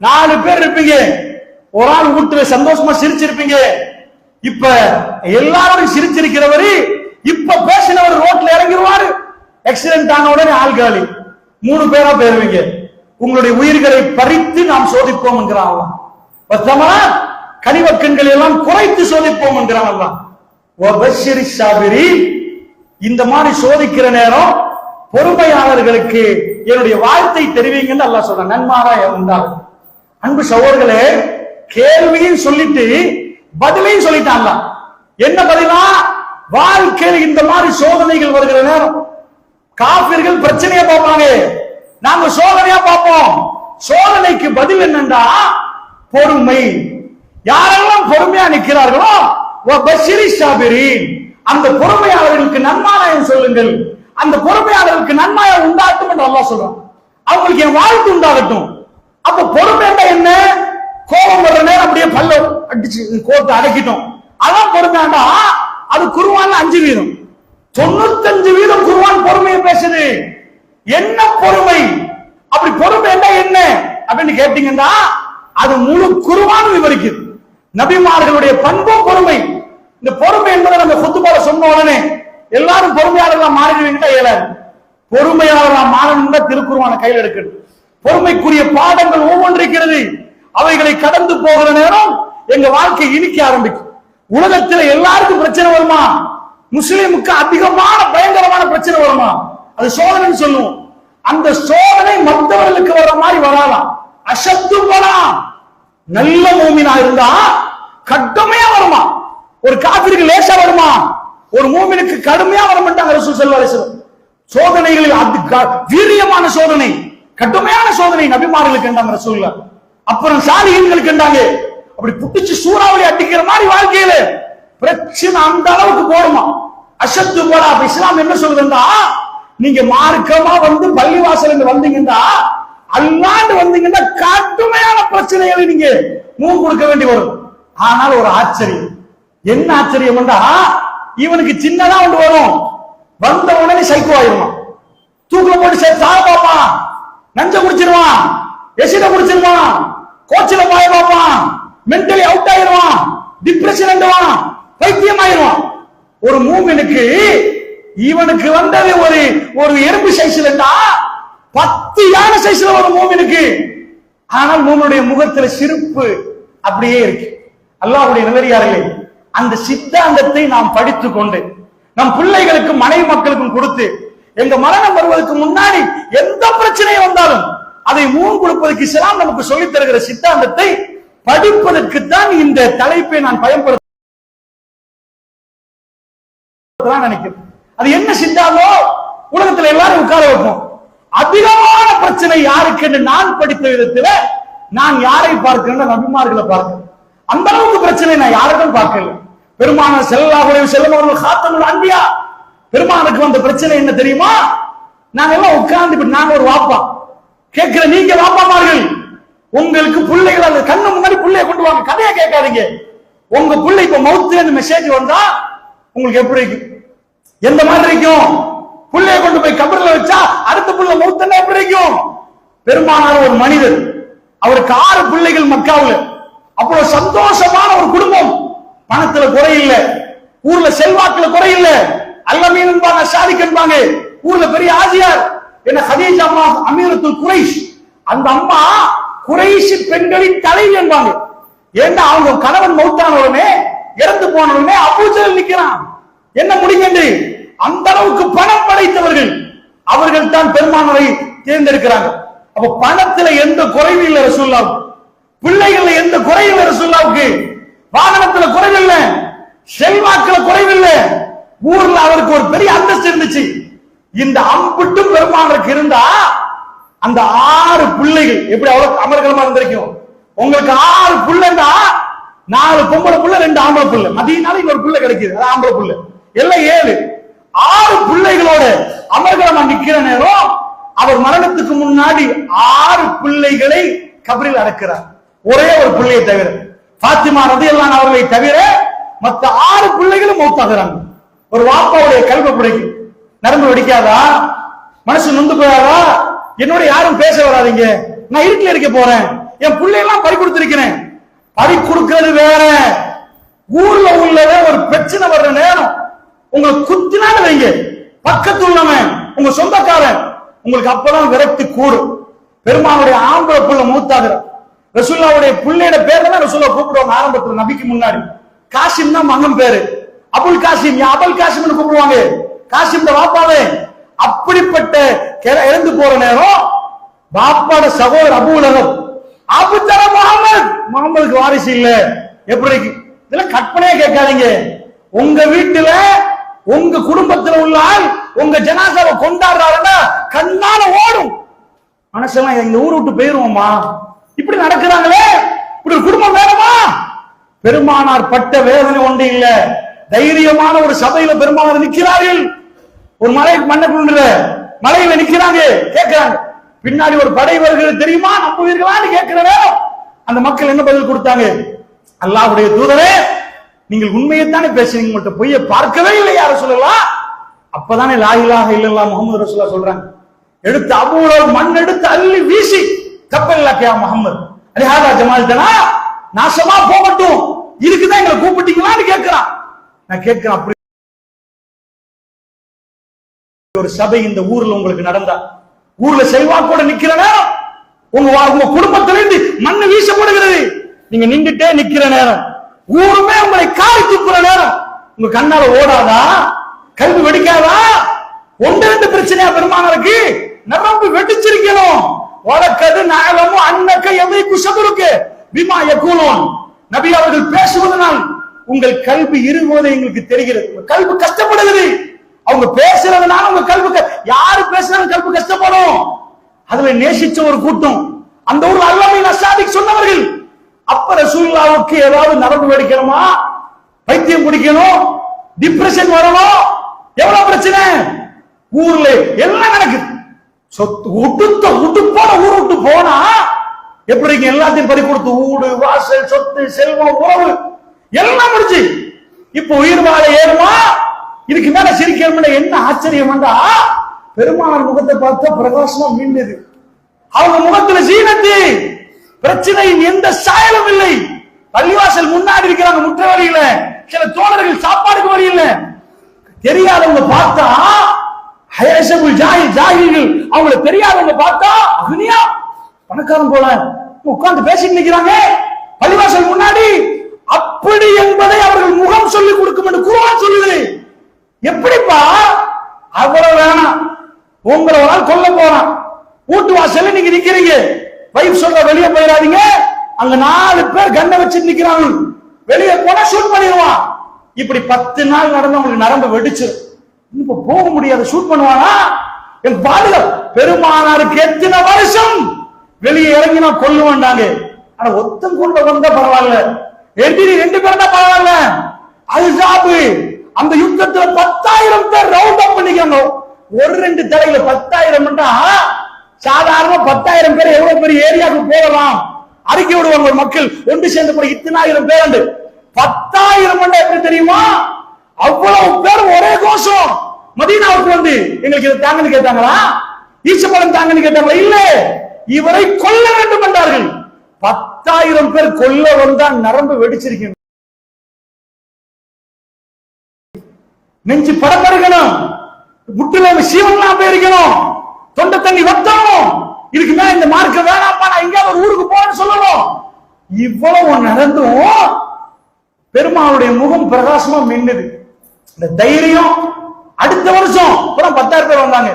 4 பேர் இருப்பீங்க, ஒரு ஆள் வீட்டுல சந்தோஷமா சிரிச்சிருப்பீங்க. இப்ப எல்லாரும் சிரிச்சிருக்கிறவரு இப்ப பேசினவர் ரோட்ல இறங்கிடுவாரு, ஆக்சிடென்ட் ஆன உடனே ஆள் காலி, 3 பேரா போயிருவீங்க. உங்களுடைய உயிர்களை பறித்து நாம் சோதிப்போம் என்கிறான் அல்லாஹ். கனிவக்கண்களை எல்லாம் குறைத்து சோதிப்போம் என்கிறான் அல்லாஹ். வபஷ்ஷிரிஸ் ஸாபிரீன், இந்த மாதிரி சோதிக்கிற நேரம் பொறுமையாளர்களுக்கு என்னுடைய வாழ்த்தை தெரிவிங்கன்னு அல்லாஹ் சொல்றான், நன்மாரா உண்டாகும். அன்பு சகோதரர்களே, கேள்வியும் சொல்லிட்டு பதிலையும் சொல்லிட்டான் அல்லாஹ். என்ன பதிலா? வாழ்க்கையில் இந்த மாதிரி சோதனைகள் வருகிற நேரம் காபிர்கள் பிரச்சனையா பார்ப்பாங்க, நாங்க சோதனையா பார்ப்போம். சோதனைக்கு பதில் என்னண்டா பொறுமை. யாரெல்லாம் பொறுமையா நிற்கிறார்களோ வபஷ்ஷிரிஸ் ஸாபிரீன், அந்த பொறுமையாளர்களுக்கு நன்மாராயம் சொல்லுங்கள், அந்த பொறுமையாளர்களுக்கு நன்மாராயம் உண்டாகட்டும் என்று அல்லாஹ் சொல்றான். அவங்களுக்கு என் வாழ்த்து உண்டாகட்டும். அப்ப பொறுமை என்ன? கோபம் வர்ற நேரம் அப்படியே பல்ல அடிச்சு கோர்த்து அடக்கிட்டோம், அதான் பொறுமையாண்டா. அது குர்ஆன்ல 5%, 95% குர்ஆன் பொறுமையை பேசுது. என்ன பொறுமை? அப்படி பொறுமை என்ன அப்படின்னு கேட்டீங்கன்னா அது முழு குர்ஆன் விவரிக்குது. நபிமார்களுடைய பண்பும் பொறுமை. இந்த பொறுமை என்பதை நம்ம குத்துபால சொன்ன உடனே எல்லாரும் பொறுமையாளர்களா மாறிடுவீங்கன்னா இயலாது. பொறுமையாளர்களா மாறணும்னா திருக்குர்ஆனை கையில் எடுக்கணும். பொறுமைக்குரிய பாடங்கள் ஒவ்வொன்றிருக்கிறது. அவைகளை கடந்து போகிற நேரம் எங்க வாழ்க்கை இனிக்க ஆரம்பிக்கும். உலகத்துல எல்லாருக்கும் பிரச்சனை வருமா? முஸ்லிமுக்கு அதிகமான பயங்கரமான பிரச்சனை வருமா? அது சோதனைன்னு சொல்லுவோம். அந்த சோதனை மற்றவர்களுக்கு வர்ற மாதிரி வராலாம். அசத்து வரலாம். நல்ல மூமினா இருந்தா கடுமையா வருமா? ஒரு காபிருக்கு லேசா வருமா? ஒரு மூமினுக்கு கடுமையா வர மாட்டாங்க ரசூல் ஸல்லல்லாஹு அலைஹி வஸல்லம். சோதனைகளில் வீரியமான சோதனை, கடுமையான சோதனை நபிமார்களுக்கு கண்டாங்க ரசூலுல்லாஹ். அப்புறம் சாலிஹீன்களுக்கு கண்டாங்க. அப்படி புடிச்சு சூறாவளி அடிக்கிற மாதிரி வாழ்க்கையில பிரச்சனை அந்த அளவுக்கு போடுமா? அஷத்து போடா. இஸ்லாம் என்ன சொல்லுதுன்னா, நீங்க மார்க்கமா வந்து பள்ளிவாசல் வந்தீங்கன்னா, அல்லாண்டு வந்தீங்கன்னா கடுமையான பிரச்சனைகளை நீங்க மூவ் கொடுக்க வேண்டி வரும். ஆனால் ஒரு ஆச்சரியம், என்ன ஆச்சரியம்? இவனுக்கு சின்னதா ஒன்று வரும், வந்த உடனே சைக்கோ ஆயிடுவான். தூக்குல போட்டு சாக பார்ப்பான், நஞ்ச குடிச்சிருவான், எசிட குடிச்சிருவான், கோச்சில பாய பார்ப்பான், மென்டலி அவுட் ஆயிடுவான், டிப்ரெஷன் ஆயிடுவான், பைத்தியம் ஆயிடுவான். ஒரு மூமினுக்கு இவனுக்கு வந்தது ஒரு எறும்பு சைஸ்ல 10 யானை சைஸ்ல ஒரு மூமினுக்கு. ஆனால் மூமினுடைய முகத்துல சிரிப்பு அப்படியே இருக்கு. அல்லாஹ்வுடைய நல்லடியார்களே, அந்த சித்தாந்தத்தை நாம் படித்துக் கொண்டு நம் பிள்ளைகளுக்கும் மனைவி மக்களுக்கும் கொடுத்து, எங்க மரணம் வருவதற்கு முன்னாடி எந்த பிரச்சனை வந்தாலும் அதை மூன் கொடுப்பதற்கு இஸ்லாம் நமக்கு சொல்லித் தருகிற சித்தாந்தத்தை படிப்பதற்கு தான் இந்த தலைப்பை நான் பயன்படுத்த நினைக்கிறேன். அது என்ன சித்தாந்தம்? உலகத்தில் எல்லாரும் உட்கார வைப்போம். அதிகமான பிரச்சனை யாருக்கு என்று நான் படித்த விதத்தில் நான் யாரை பார்க்கிறேன்? நபிமார்களை பார்க்கிறேன். அந்த அளவுக்கு பிரச்சனை நான் யாருக்கும் பார்க்கல. பெருமானார் ஸல்லல்லாஹு அலைஹி வஸல்லம் அவர்கள் காத்தமுல் அன்பியா. பெருமானுக்கு வந்த பிரச்சனை என்ன தெரியுமா? நாங்க எல்லாம் உட்கார்ந்து, நான் ஒரு வாப்பா கேட்கிற, நீங்க வாப்பாமார்கள் உங்களுக்கு பிள்ளைகள் அந்த கண்ணு முன்னாடி பிள்ளைய கொண்டு வாங்க, கதையா கேட்காதீங்க. உங்க பிள்ளை இப்ப மவுத்து மெசேஜ் வந்தா உங்களுக்கு எப்படி இருக்கும்? எந்த மாதிரி இருக்கும்? பிள்ளைய கொண்டு போய் கபர்ல வச்சா அடுத்த புள்ள மவுத்தா எப்படி இருக்கும்? பெருமானார் ஒரு மனிதர், அவருக்கு 6 பிள்ளைகள் மக்காவுல. அவ்வளவு சந்தோஷமான ஒரு குடும்பம். பணத்துல குறை இல்ல, ஊர்ல செல்வாக்குல குறை இல்ல, அல்லமீன் என்பாங்க, ஷாதிக் என்பாங்க. ஊர்ல பெரிய ஆஜியார் என்ன ஹதீஜா அம்மா, அமீரத்துல் குரைஷ். அந்த அம்மா குரைஷ் பெண்களின் தலைவி என்பாங்க. ஏன்னா அவங்க கணவன் மௌத்தான உடனே, இறந்து போன உடனே அபூஜல் நிக்கிறான், என்ன முடியுது? அந்த அளவுக்கு பணம் படைத்தவர்கள் அவர்கள் தான் பெருமானாரை தேர்ந்தெடுக்கிறாங்க. அப்ப பணத்துல எந்த குறைவும் இல்லை ரசூலுல்லாஹ், பிள்ளைகள்ல எந்த குறையும் இல்லை ரசூலுல்லாஹ்வுக்கு, வாகனத்துல குறைவில்ல, செல்வாக்குல குறைவில்ல, ஊர்ல அவருக்கு ஒரு பெரிய அந்தஸ்து இருந்துச்சு. இந்த அம்பிட்டும் பெருமானாருக்கு இருந்தா அந்த 6 பிள்ளைகள் எப்படி அவ்வளவு அமர்கலமா இருந்திருக்கும்? உங்களுக்கு 6 பிள்ளைன்னா 4 பொம்பளை புள்ள, 2 ஆம்பளை புள்ள, மதியனால ஒரு புள்ள கிடைக்குது, அது ஆம்பளை புள்ள, எல்லாம் 7. 6 பிள்ளைகளோட அமர்கலமா நிக்கிற நேரம் அவர் மரணத்துக்கு முன்னாடி 6 பிள்ளைகளை கபரில் அடக்கிறார். ஒரே ஒரு பிள்ளையை தவிர, பாத்திமா ரலியல்லாஹு அன்ஹா அவர்களை தவிர மற்ற 6 பிள்ளைகளும் மௌத்தாகிறாங்க. ஒரு வாப்பாவுடைய கல்வி பிடிக்கும், நரம்பு வெடிக்காதா? மனசு நொந்து போயாதா? என்னோட யாரும் பேச வராதீங்க, நான் இருட்டில் இருக்க போறேன், என் பிள்ளையெல்லாம் பறி கொடுத்திருக்கிறேன். பறி கொடுக்கிறது வேற, ஊர்ல உள்ளத ஒரு பிரச்சனை வர்ற நேரம் உங்களை குத்தினாலும் வைங்க, பக்கத்து உள்ளவன் உங்க சொந்தக்காரன், உங்களுக்கு அப்பதான் விரக்தி கூடும். பெருமானுடைய ஆம்பளை புள்ள மூத்தாகிற ரசூலுல்லாஹ்வுடைய புள்ளையோட பேர் தான் ரசூலுல்லாஹ் கூப்பிடுவாங்க ஆரம்பத்துல, நபிக்கு முன்னாடி. காசிம் தான் மகன் பேரு, அபுல் காசிம், அபுல் காசிம்னு கூப்பிடுவாங்க, காசிம் வாப்பாவே. அப்படிப்பட்ட இறந்து போற நேரம் பாப்பாட சகோதரர் அபூ லஹப், அபுத்தர முகமதுக்கு வாரிசு இல்ல. எப்படி இதெல்லாம் கற்பனையா கேட்காதீங்க. உங்க வீட்டுல உங்க குடும்பத்துல உள்ள ஆள் உங்க ஜனாசாவை கொண்டாடுறாருன்னா கண்ணால ஓடும் மனசெல்லாம், இந்த ஊரை விட்டு போயிருவோமா? இப்படி நடக்கிறாங்களே, இப்படி ஒரு குடும்பம் வேணுமா? பெருமானார் பட்ட வேதனை ஒன்று இல்ல. தைரியமான ஒரு சபையில பெருமானார் நிற்கிறார்கள். ஒரு மலை மண்ணக்குள்ள மலையில நிக்கிறாங்க, கேட்கிறாங்க, பின்னாடி ஒரு படை வருகிறது தெரியுமா, நம்புவீர்களான்னு கேட்கிற நேரம் அந்த மக்கள் என்ன பதில் கொடுத்தாங்க? அல்லாஹ்வுடைய தூதரே, நீங்கள் உண்மையைத்தானே பேசுறீங்க, உங்கள்ட்ட பொய்ய பார்க்கவே இல்லை யார சொல்லலாம். அப்பதானே லா இலாஹ இல்லல்லாஹ் முஹம்மது ரசூலுல்லாஹ் சொல்றாங்க. எடுத்து அபூலஹப் மண் எடுத்து அள்ளி வீசி, தப்பல்லக யா முஹம்மது அலிஹாதா ஜமால்தனா, நாசமா போகட்டும், இதுக்குதான் எங்களை கூப்பிட்டீங்களான்னு கேட்கிறான். நான் கேட்கிறேன், அப்படி ஒரு சபை இந்த ஊர்ல உங்களுக்கு நடந்தா, ஊர்ல செல்வாக்கோட நிக்கிற நேரம் உங்க குடும்பத்திலிருந்து மண்ணு வீசப்படுகிறது. நீங்க நின்றுட்டே நிக்கிற நேரம், ஊருமே உங்களை காரி துப்புற நேரம், உங்க கண்ணால ஓடாதா? கல்வி வெடிக்காதா? ஒன்று ரெண்டு பிரச்சனையா பெருமானாருக்கு? நரம்பு வெடிச்சிருக்கணும். வழக்கது நாயலமும் அன்னக்க எதை குசதுருக்கு பிமா யகூலூன். நபி அவர்கள் பேசுவதனால் உங்கள் கல்வி இருவதை எங்களுக்கு தெரிகிறது. கல்வி கஷ்டப்படுகிறது. அவங்க பேசுறதுனால உங்க கல்வி, யாரு பேசுறாங்க கல்வி கஷ்டப்படும். அதுல நேசிச்ச ஒரு கூட்டம் அந்த ஊர்ல அல்லாஹ்வின் அஸ்ஸாதிக் சொன்னவர்கள். அப்ப ரசூலுல்லாஹ்வுக்கு ஏதாவது நரம்பு வெடிக்கணுமா, பைத்தியம் பிடிக்கணும், டிப்ரெஷன் வரணும், எவ்வளவு பிரச்சனை ஊர்ல எல்லாம் நடக்குது. சொத்து உடுப்போட ஊர் விட்டு போனா எப்படி எல்லாத்தையும் பறி கொடுத்து ஊடு வாசல் சொத்து செல்வம் உறவு எல்லாம் முடிச்சு இப்ப உயிர் வாழ ஏறுமா? இதுக்கு மேல சிரிக்கணும். என்ன ஆச்சரியம் என்றா பெருமானார் முகத்தை பார்த்தா பிரகாசமா மின்னுது. அவங்க முகத்துல சீனத்து, பிரச்சனையின் எந்த சாயலும் இல்லை. பள்ளிவாசல் முன்னாடி இருக்கிறாங்க முற்ற வழியில, சில தோழர்கள் சாப்பாடுக்கு வழி இல்ல. தெரியாதவங்க பார்த்தா ஜாகிர்கள், அவங்களை தெரியாதவங்க பார்த்தா அக்னியா பணக்காரன் போல உட்கார்ந்து பேசிட்டு நிக்கிறாங்க பள்ளிவாசல் முன்னாடி. அப்படி என்பதை அவர்கள் முகம் சொல்லிக் கொடுக்கும் என்று குர்ஆன் சொல்லுது. எப்படிப்பா? அவ்வளவு வேணாம், உங்களை ஒரு நாள் கொல்ல போறான், வீட்டு வாசல்ல நீங்க நிக்கிறீங்க, வைஃப் சொல்ற வெளியே போயிடாதீங்க, அங்க 4 பேர் கண்ணை வச்சு நிக்கிறாங்க, வெளியே போனா ஷூட் பண்ணிடுவான். இப்படி 10 நாள் நடந்தவங்களுக்கு நரம்பு வெடிச்சு இப்ப போக முடியாது. ஷூட் பண்ணுவானா? என் பாதுகாப்பு பெருமானாருக்கு எத்தனை வருஷம் வெளியே இறங்கினா கொல்லுவாண்டாங்க. ஆனா ஒத்தம் கொண்டு வந்தா பரவாயில்ல, 2 பேர் தான் பரவாயில்ல. அல்சாபு அந்த யுத்தத்துல 10,000 பேர் ரவுண்ட் அப் பண்ணிக்காங்க. 1-2 தலையில 10,000 சாதாரண 10,000 பேர் எவ்வளவு பெரிய ஏரியாவுக்கு போகலாம் அறிக்கை விடுவாங்க மக்கள் ஒன்று சேர்ந்து கூட. இத்தனை 1000 பேர் 10,000 எப்படி தெரியுமா? அவ்வளவு பேர் ஒரே கோஷம் மதீனாவுக்கு வந்து எங்களுக்கு இதை தாங்கன்னு கேட்டாங்களா? ஈச்சப்பழம் தாங்கன்னு கேட்டாங்களா? இல்ல, இவரை கொல்ல வேண்டும் என்றார்கள். 10,000 பேர் கொல்ல வந்தா நரம்பு வெடிச்சிருக்கணும், நெஞ்சு படப்படக்கணும், முட்டுல சீவன்லாம் போயிருக்கணும், தொண்டை தண்ணி வத்தணும். இதுக்கு மேல இந்த மார்க்க வேணாப்பா, நான் எங்கேயாவது ஒரு ஊருக்கு போறேன்னு சொல்லணும். இவ்வளவு நடந்தும் பெருமாளுடைய முகம் பிரகாசமா மின்னுது. இந்த தைரியம். அடுத்த வருஷம் 10,000 பேர் வந்தாங்க.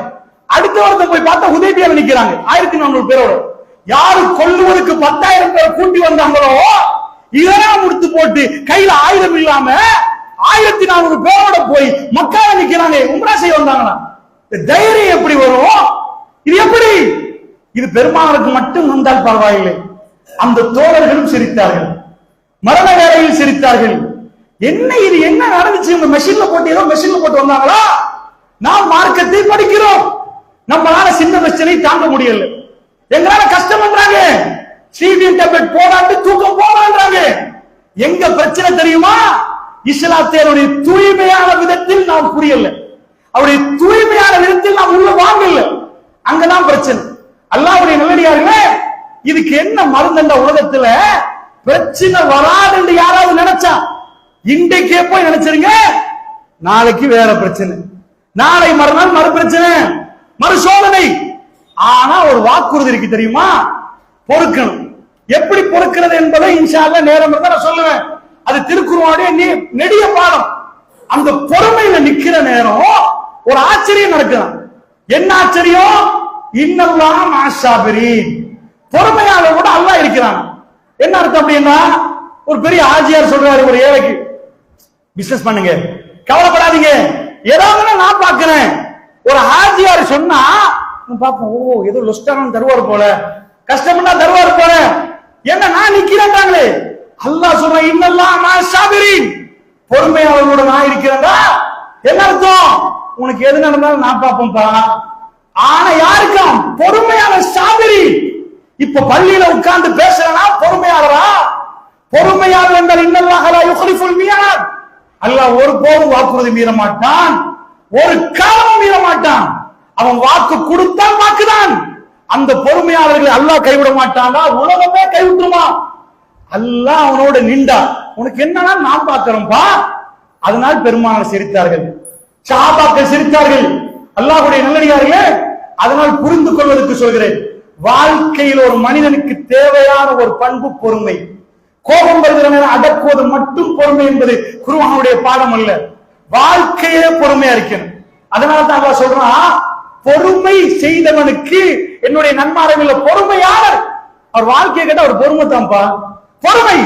அடுத்த வருஷம் போய் பார்த்தா ஹுதைபியால நிக்கிறாங்க 1400 பேரோட. யாரு கொல்லுவதற்கு 10,000 பேர் கூட்டி வந்தாங்களோ இதெல்லாம் முடித்து போட்டு கையில ஆயுதம் இல்லாம 1400 பேரோட போய் மக்கால நிக்கிறாங்க. உம்ரா செய்ய வந்தாங்களா? தைரியம் எப்படி வரும்? இது எப்படி? இது பெருமாளுக்கு மட்டும் வந்தால் பரவாயில்லை. அந்த தோழர்களும் சிரித்தார்கள், மரண வேளையில் சிரித்தார்கள். என்ன இது, என்ன நடந்துச்சு? உங்க மெஷின்ல போட்டு ஏதோ மெஷின்ல போட்டு வந்தாங்களா? நாம் மார்க்கத்தை படிக்கிறோம், நம்மளால சின்ன பிரச்சனை தாங்க முடியல, எங்களால கஷ்டம் பண்றாங்க, ஸ்லீப்பிங் டேப்லெட் போடாட்டு தூக்கம் போடான்றாங்க. எங்க பிரச்சனை தெரியுமா? இஸ்லாத்தினுடைய தூய்மையான விதத்தில் நாம் புரியல, அவருடைய தூய்மையான விதத்தில் நாம் உள்ள வாங்கல, அங்கதான் பிரச்சனை. அல்லாஹ்வுடைய நல்லடியார்களே, இதுக்கு என்ன மருந்து? உலகத்துல பிரச்சனை வராது என்று யாராவது நினைச்சா இன்றைக்கே போய் நினைச்சிருங்க, நாளைக்கு வேற பிரச்சனை, நாளை மறுநாள் மறு பிரச்சனை, மறு சோதனை. ஆனா ஒரு வாக்குறுதி இருக்கு தெரியுமா? பொறுக்கணும். எப்படி பொறுக்கிறது என்பதை இன்ஷா அல்லாஹ் நேரம் இருந்தா நான் சொல்லுவேன். அது திருக்குர்ஆனுடைய நெடிய பாடம். அந்த பொறுமையில நிக்கிற நேரம் ஒரு ஆச்சரியம் நடக்கும். என்ன ஆச்சரியம்? இன்னல்லாஹ மஅஸ்ஸாபிரீன். பொறுமையாளரோட அல்லாஹ் இருக்கிறான். என்ன அர்த்தம் அப்படின்னா, ஒரு பெரிய ஆஜியார் சொல்றாரு ஒரு ஏழைக்கு, பிசினஸ் பண்ணுங்க, கவலைப்படாதீங்க, ஏதாவது நான் பாக்குறேன். ஒரு ஆஜியார் சொன்னா பாப்போம், ஓ ஏதோ லொஸ்டான தருவார் போல, கஷ்டம்னா தருவார் போல, என்ன நான் நிக்கிறேன்றாங்களே. அல்லாஹ் சொல்றான் இன்னல்லாஹ மஅஸ்ஸாபிரீன், பொறுமையாளரோட நான் இருக்கிறேன்டா. என்ன அர்த்தம்? உனக்கு எது நடந்தாலும் நான் பாப்போம்பா. ஆனா யாருக்கும் பொறுமையான சாபிரி. இப்ப பள்ளியில உட்கார்ந்து பேசுறனா பொறுமையாளரா? பொறுமையாளர் என்றால் இன்னல்லாஹ லா யுக்லிஃபுல் மியாத், அல்லாஹ் ஒருபோதும் வாக்குறுதி மீற மாட்டான், ஒரு காலம் மீற மாட்டான். அவன் வாக்கு கொடுத்தான் வாக்குதான். அந்த பொறுமையாளர்களை அல்லாஹ் கைவிட மாட்டானா? உலகமே கைவிட்டுமா? அல்லாஹ் அவனோட நின்றா. உனக்கு என்னன்னா நான் பார்க்கிறோம்பா. அதனால் பெருமானார் சிரித்தார்கள், சஹாபாக்கள் சிரித்தார்கள். அல்லாஹ்வுடைய நல்லடியார்களே, அதனால் புரிந்து கொள்வதற்கு சொல்கிறேன். வாழ்க்கையில் ஒரு மனிதனுக்கு தேவையான ஒரு பண்பு பொறுமை. கோபம் வருகிற நேரம் அடக்குவது மட்டும் பொறுமை என்பது குர்ஆனுடைய பாடம் அல்ல. வாழ்க்கையே பொறுமையா இருக்கணும். அதனால தான் அல்லாஹ் சொல்றான், பொறுமை செய்தவனுக்கு என்னுடைய நன்மாராயமில்ல பொறுமையாளர். அவர் வாழ்க்கையை கேட்டா அவர் பொறுமை தான்ப்பா. பொறுமை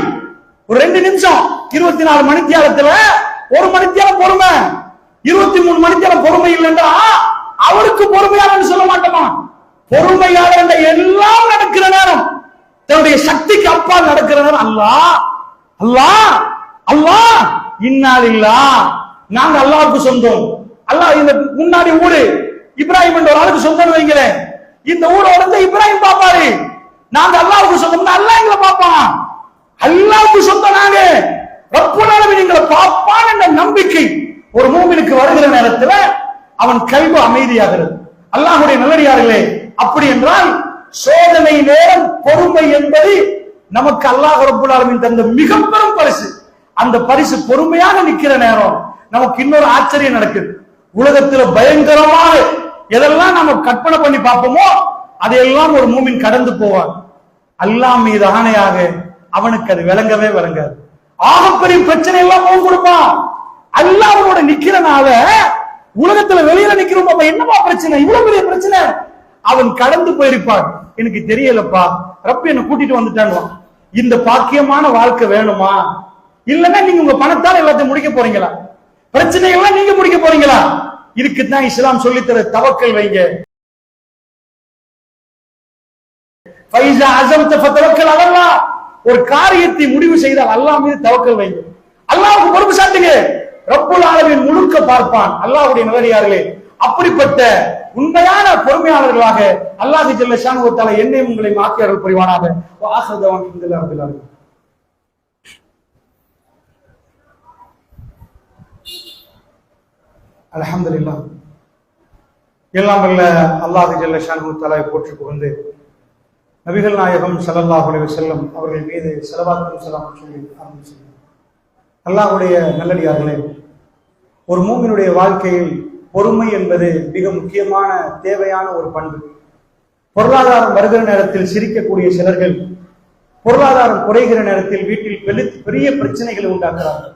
ஒரு 2 நிமிஷம் 24 மணித்தியாலத்துல 1 மணித்தியாலம் பொறுமை, 23 மணித்தியாலம் பொறுமை இல்லைன்றா அவருக்கு பொறுமையாளர் சொல்ல மாட்டோமா? பொறுமையாளர் என்ற எல்லாம் நடக்கிற நேரம், தன்னுடைய சக்திக்கு அப்பால் நடக்கிற நேரம் அல்லாஹ் அல்லாஹ் அல்லாஹ் இன்னாலில்லாஹ், நாங்க அல்லாஹ்வுக்கு சொந்தம். அல்லாஹ் இந்த முன்னாடி ஊரு இப்ராஹிம் என்ற ஒரு ஆளுக்கு சொந்தம் வைங்களேன், இந்த ஊரோட இப்ராஹிம் பாப்பாரு, நாங்க அல்லாஹ்வுக்கு சொந்தம், அல்லாஹ் எங்களை பாப்பான், அல்லாஹ்வுக்கு சொந்தம் நாங்க, ரப்புல் ஆலமீன் எங்களை பாப்பான் என்ற நம்பிக்கை ஒரு மூமினுக்கு வருகிற நேரத்துல அவன் கல்வி அமைதியாகிறது. அல்லாஹ்வுடைய நல்லடியார்களே, அப்படி என்றால் சோதனை நேரம் பொறுமை என்பது நமக்கு அல்லாஹ் ரப்புல் ஆலமீன் தந்த மிக பெரும் பரிசு. அந்த பரிசு பொறுமையாக நிக்கிற நேரம் நமக்கு இன்னொரு ஆச்சரியம் நடக்குது. உலகத்துல பயங்கரமாக எதெல்லாம் நம்ம கற்பனை பண்ணி பார்ப்போமோ அதையெல்லாம் ஒரு மூமின் கடந்து போவான். அல்லாஹ் மீது ஆணையாக அவனுக்கு அது விளங்கவே விளங்காது. ஆகப்பெரிய பிரச்சனை எல்லாம் போக கொடுப்பான். அல்லாஹ் அவனோட நிக்கிறனால உலகத்துல வெளியில நிக்கிறோம், என்னப்பா பிரச்சனை, இவ்வளவு பெரிய பிரச்சனை, அவன் கடந்து போயிருப்பான். எனக்கு தெரியலப்பா, ரப்ப என்ன கூட்டிட்டு வந்துட்டான். இந்த பாக்கியமான வாழ்க்கை வேணுமா? இல்லன்னா நீங்க உங்க பணத்தால் எல்லாத்தையும் முடிக்க போறீங்களா? பிரச்சனைகள்லாம் நீங்க முடிக்க போறீங்களா? இதுக்குதான் இஸ்லாம் சொல்லித்தர தவக்கல் வைங்க. ஃபைஸா அஸம்த ஃபதவக்கல் அலல்லாஹ், ஒரு காரியத்தை முடிவு செய்தால் அல்லாஹ் மீது தவக்கல் வைங்க. அல்லாஹ்வுக்கு பொறுப்பு சாட்டுங்க. ரப்புல் ஆலமீன் முழுக்க பார்ப்பான். அல்லாஹ்வுடைய நல்லடியார்களே, அப்படிப்பட்ட உண்மையான பொறுமையாளர்களாக அல்லாஹ் ஜல்ல ஷானஹு வ தஆலா என்னையும் உங்களையும் ஆக்கி அருள் புரிவானாக. வ ஆகிரு தஅவானா அல்ஹம்துலில்லாஹி ரப்பில் ஆலமீன். அல்ஹம்துலில்லாஹ். எல்லாம் வல்ல அல்லாஹ் ஜல்ல ஷானஹு வ தஆலாவை போற்றி புகழ்ந்து நபிகள் நாயகம் ஸல்லல்லாஹு அலைஹி வஸல்லம் அவர்கள் மீது ஸலவாத்தும் ஸலாமும் சொல்லி ஆரம்பிச்சோம். அல்லாஹ்வுடைய நல்லடியார்களே, ஒரு மூமினுடைய வாழ்க்கையில் பொறுமை என்பது மிக முக்கியமான தேவையான ஒரு பண்பு. பொருளாதாரம் வருகிற நேரத்தில் சிரிக்கக்கூடிய சிலர்கள் பொருளாதாரம் குறைகிற நேரத்தில் வீட்டில் பெரிய பிரச்சனைகளை உண்டாக்குறார்கள்.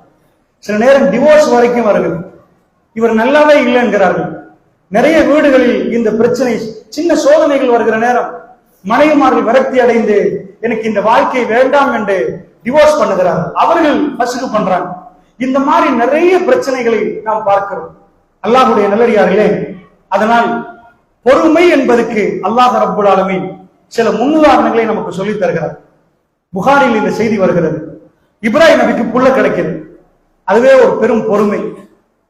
சில நேரம் டிவோர்ஸ் வரைக்கும் வருகிறது. இவர் நல்லாவே இல்லை என்கிறார்கள். நிறைய வீடுகளில் இந்த பிரச்சனை, சின்ன சோதனைகள் வருகிற நேரம் மனைவிமார்கள் விரக்தி அடைந்து எனக்கு இந்த வாழ்க்கை வேண்டாம் என்று டிவோர்ஸ் பண்ணுகிறார்கள். அவர்கள் பசுக்கு பண்றாங்க. இந்த மாதிரி நிறைய பிரச்சனைகளை நாம் பார்க்கிறோம். அல்லாஹ்வுடைய நல்லடியார்களே, அதனால் பொறுமை என்பதற்கு அல்லாஹ் ரப்புல் ஆலமீன் சில முன்னுதாரணங்களை நமக்கு சொல்லி தருகிறார். புகாரில் இந்த செய்தி வருகிறது. இப்ராஹிம் நபிக்கு புள்ள கிடைக்கிறது. அதுவே ஒரு பெரும் பொறுமை.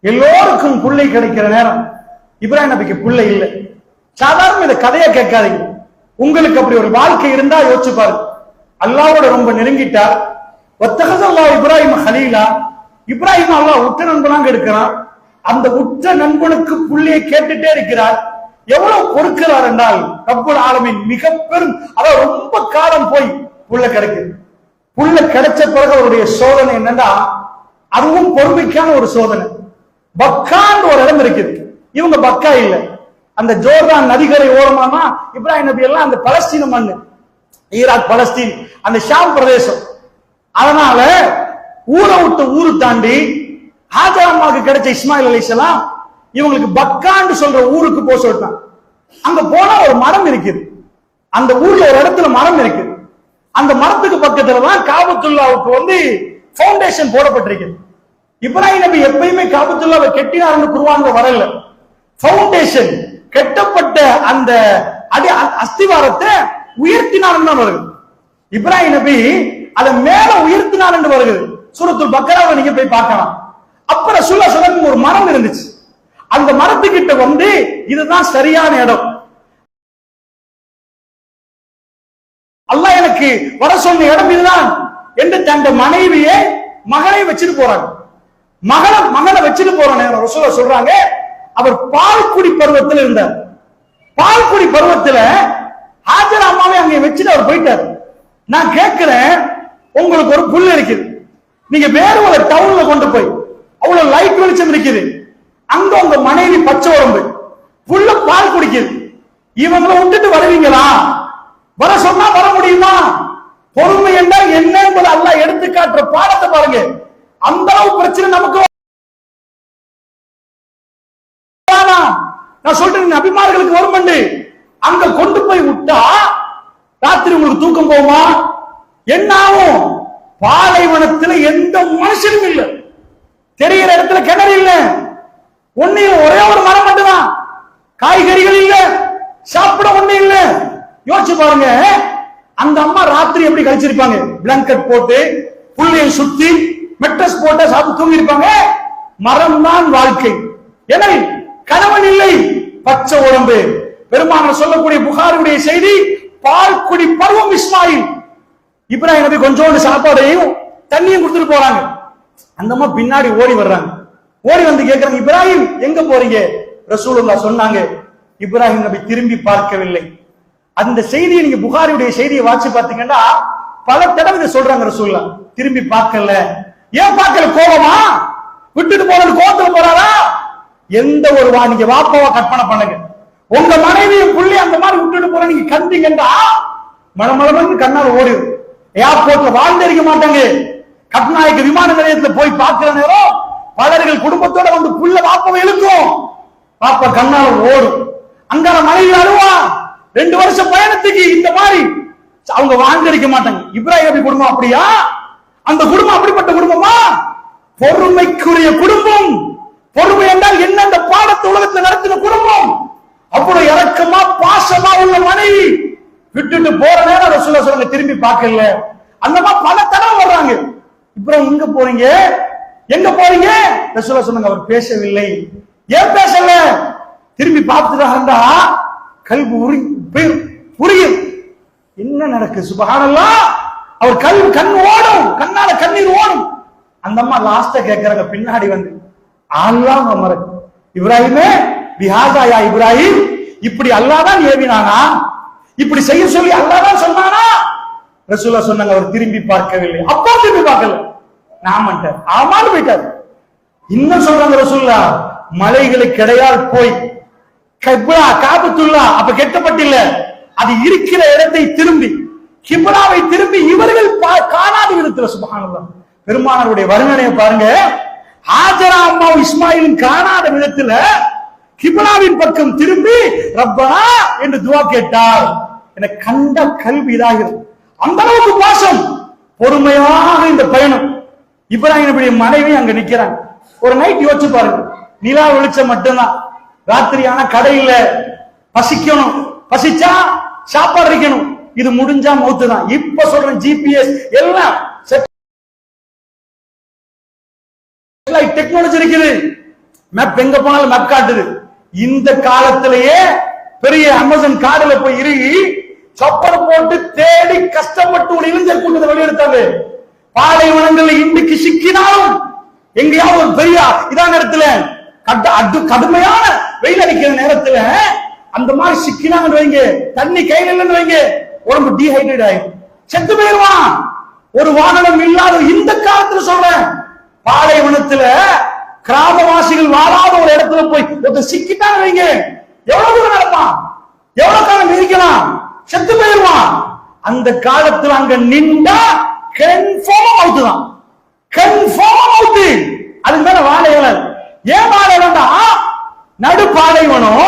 எல்லோருக்கும் புள்ளை கிடைக்கிற நேரம் இப்ராஹிம் நபிக்கு புள்ளை இல்லை. சாதாரண இந்த கதையை கேட்காதீங்க. உங்களுக்கு அப்படி ஒரு வாழ்க்கை இருந்தா யோசிச்சு பாருங்க. அல்லாஹ்வோட ரொம்ப நெருங்கிட்டார். வத்தகஸல்லாஹு இப்ராஹிம் ஹலீலா, இப்ராஹிம் அல்லாஹ் உற்ற நண்பனாக இருக்கிறான். அந்த உற்ற நண்பனுக்கு புள்ளையை கேட்டுட்டே இருக்கிறார். எவ்வளவு பொறுக்கிறார் என்றால் ரப்புல் ஆலமீன் மிக பெரும், அதாவது ரொம்ப காலம் போய் புள்ள கிடைக்குது. புள்ள கிடைச்ச பிறகு அவருடைய சோதனை என்னன்னா, அதுவும் பொறுமைக்கான ஒரு சோதனை. பக்கான்னு ஒரு இடம் இருக்குது. இவங்க பக்கா இல்ல. அந்த ஜோர்தான் நதிகரை ஓரமானா இப்ராஹிம் நபி எல்லாம் அந்த பலஸ்தீன மண்ணு, ஈராக் பலஸ்தீன் அந்த ஷாம் பிரதேசம். அதனால ஊரை விட்டு ஊரு தாண்டி ஹாஜர் அம்மாவுக்கு கிடைச்ச இஸ்மாயில் அலைஹிஸ்ஸலாம் இவங்களுக்கு பக்கான்னு சொல்ற ஊருக்கு போக சொல்லிட்டான். அங்க போனா ஒரு மரம் இருக்குது. அந்த ஊர்ல ஒரு இடத்துல மரம் இருக்குது. அந்த மரத்துக்கு பக்கத்துல தான் காபத்துல்லாவுக்கு ஃபவுண்டேஷன் போடப்பட்டிருக்கு. இப்ராஹிம் நபி எப்பயுமே காபத்துல்லாவை கெட்டினார்னு குர்ஆன்ல வரல. ஃபவுண்டேஷன் கெட்டப்பட்ட அந்த அஸ்திவாரத்தை உயர்த்தினார் தான் வருது. இப்ராஹிம் நபி அதை மேல உயர்த்தினார் என்று வருகிறது. சூரத்துல் பக்கராவை நீங்க போய் பார்க்கலாம். அப்புறம் ரசூலுல்லாஹ் ஸல்லல்லாஹு அலைஹி வஸல்லம் ஒரு மரம் இருந்துச்சு. அந்த மரத்துக்கிட்ட இதுதான் சரியான இடம், அல்லாஹ் எனக்கு வர சொன்ன இடம் இதுதான் என்று தன் மனைவியே மகனை வச்சுட்டு போறாங்க. மகனை வச்சுட்டு போற நேரம் ரசூலுல்லாஹ் சொல்றாங்க, அவர் பால்குடி பருவத்தில் இருந்தார். பால்குடி பருவத்துல ஹாஜர் அம்மாவை அங்கே வச்சுட்டு அவர் போயிட்டார். நான் கேட்கிறேன், உங்களுக்கு ஒரு புல் இருக்குது, நீங்க வேற ஒரு டவுன்ல கொண்டு போய் அவ்வளவு லைட் வெளிச்சம் இருக்குது, அங்க உங்க மனைவி பச்சை உடம்பு புல்ல பால் குடிக்குது, இவங்களை விட்டுட்டு வருவீங்களா வர சொன்னா வர முடியுமா? பொறுமை என்றால் என்ன என்பது அல்லாஹ் எடுத்து காட்டுற பாடத்தை பாருங்க. அந்த அளவு பிரச்சனை நமக்கு. நான் சொல்றேன், நபிமார்களுக்கு வரும். அங்க கொண்டு போய் விட்டா ராத்திரி உங்களுக்கு தூக்கம் போகுமா? என்ன ஆகும்? பாலைவனத்தில் எந்த மனுஷனும் இல்லை, தெரிகிற இடத்துல கிணறு இல்ல, ஒண்ணு ஒரே ஒரு மரம் மட்டும்தான், காய்கறிகள் இல்ல, சாப்பிட ஒண்ணு இல்ல. யோசிச்சு பாருங்க, அந்த அம்மா ராத்திரி எப்படி கழிச்சிருப்பாங்க? பிளாங்கெட் போட்டு புள்ளையை சுத்தி மெட்ரஸ் போட்டு சாப்பிட்டு தூங்கி இருப்பாங்க. மரம் தான் வாழ்க்கை. எனவே கணவன் இல்லை, பச்சை உடம்பு. பெருமானார் சொல்லக்கூடிய புகாரியுடைய செய்தி, பால் குடி பருவம் இஸ்மாயில். இப்ராஹிம் நபி கொஞ்சோண்டு சாப்பாடையும் தண்ணியும் கொடுத்துட்டு போறாங்க. அந்த அம்மா பின்னாடி ஓடி வர்றாங்க. ஓடி வந்து கேட்கிறாங்க, இப்ராஹிம் எங்க போறீங்க? ரசூலுல்லாஹ் சொன்னாங்க. இப்ராஹிம் நபி திரும்பி பார்க்கவில்லை. அந்த செய்தியை நீங்க புகாரியுடைய செய்தியை வாட்சி பார்த்தீங்கன்னா பல தடவை இதை சொல்றாங்க. ரசூலுல்லாஹ் திரும்பி பார்க்கல. ஏன் பார்க்கல? கோபமா? விட்டுட்டு போறது கோபத்துல போறாரா? எந்த ஒரு நீங்க வாப்பாவா கற்பனை பண்ணுங்க, உங்க மனைவியும் புள்ளி அந்த மாதிரி விட்டுட்டு போற நீங்க கண்டீங்கன்னா மலமளமன்னு கண்ணால ஓடிடும். ஏர்போர்ட்ல வாழ்ந்திருக்க மாட்டாங்க. கட்நாயக்கு விமான நிலையத்துல போய் பார்க்கிற நேரம் பலர்கள் குடும்பத்தோட வந்து புள்ள வாப்பாவை இழுக்கும். பாப்பா கண்ணால ஓடும். அங்கால மனைவி அழுவா. 2 வருஷம் பயணத்துக்கு இந்த மாதிரி அவங்க வாழ்ந்திருக்க மாட்டாங்க. இப்ராஹிம் நபி குடும்பம் அப்படியா? அந்த குடும்பம் அப்படிப்பட்ட குடும்பமா? பொறுமைக்குரிய குடும்பம். பொறுமை என்றால் என்ன? அந்த பாடத்தை உலகத்தில் நடத்தின குடும்பம். அவ்வளவு இறக்கமா பாசமா உள்ள மனைவி விட்டுட்டு போற நேரம் ரசூலுல்லாஹ் சொல்லுங்க திரும்பி பார்க்கல. அந்த மாதிரி பல தடவை வர்றாங்க. இப்ராஹிம் எங்க போறீங்க? எங்க போறீங்க? ரசூலுல்லாஹ் சொன்னாங்க, அவர் பேசவில்லை. ஏன் பேசல? திரும்பி பார்த்துட்டாருண்டா கல்வி புரியும். என்ன நடக்கு? சுப்ஹானல்லாஹ். அவர் கண் ஓடும், கண்ணால கண்ணீர் ஓடும். அந்த அம்மா லாஸ்டா கேட்கிறாங்க பின்னாடி வந்து, அல்லாஹ் அமரக் இப்ராஹிமே பிஹாதா யா இப்ராஹிம், இப்படி அல்லாஹ் தான் ஏவினானா? இப்படி செய்ய சொல்லி அல்லாஹ் தான் சொன்னானா? ரசூலுல்லாஹ் சொன்னாங்க, அவர் திரும்பி பார்க்கவில்லை. அப்பா திரும்பி பார்க்கல. நாமன்ட்டார், ஆமான்னு போயிட்டார். இன்னும் சொல்றாங்க ரசூலுல்லாஹ், மலைகளை கிடையால் போய் கிப்லா காபத்துல்லா அப்ப கெட்டப்பட்டில்ல, அது இருக்கிற இடத்தை திரும்பி கிப்லாவை திரும்பி இவர்கள் காணாத விதத்துல. சுப்ஹானல்லாஹ். பெருமானாருடைய வர்ணனையை பாருங்க. ஹாஜரா அம்மா இஸ்மாயிலும் காணாத விதத்துல கிப்லாவின் பக்கம் திரும்பி ரப்பனா என்று துஆ கேட்டார். என கண்ட கல்வி இதாகிறது. அந்த அளவுக்கு பாசம், பொறுமையாக இந்த பயணம். இப்ராஹிம் நபியுடைய மனைவி அங்க நிக்கிறாங்க. ஒரு நைட் யோசிச்சு பாருங்க, நிலா வெளிச்சம் மட்டும்தான். ராத்திரி ஆனா கடையில பசிக்கணும், பசிச்சா சாப்பாடு இருக்கணும். இது முடிஞ்சா மௌத்து தான். இப்ப சொல்றேன், ஜிபிஎஸ் எல்லாம் டெக்னாலஜி இருக்குது. மேப் எங்க போனாலும் மேப் காட்டுது. இந்த காலத்திலேயே பெரிய அமேசான் காடுல போய் இறுகி சப்பர் போட்டு தேடி கஷ்டப்பட்டு ஒரு இளைஞர் கூட்டத்தை வெளியெடுத்தாங்க. பாலைவனங்கள் இன்னைக்கு சிக்கினாலும் எங்கேயாவது ஒரு பெரிய இதான இடத்துல கடுமையான வெயில் அடிக்கிற நேரத்துல அந்த மாதிரி சிக்கினாங்கன்னு வைங்க, தண்ணி கையில இல்லைன்னு வைங்க, உடம்பு டீஹைட்ரேட் ஆயிடும், செத்து போயிருவான். ஒரு வாகனம் இல்லாத இந்த காலத்துல சொல்றேன், பாலைவனத்துல கிராமவாசிகள் வாழாத ஒரு இடத்துல போய் ஒருத்தர் சிக்கிட்டாங்க வைங்க, எவ்வளவு தூரம் நடப்பான்? எவ்வளவு காலம் இருக்கலாம்? செத்து போயிருவான். அந்த காலத்துல அங்க நின்றா கன்ஃபார்ம் அவுட் தான், கன்ஃபார்ம் அவுட். அதுக்கு மேல வாழை இலை. ஏன் வாழை வேண்டாம்? நடு பாலைவனம்,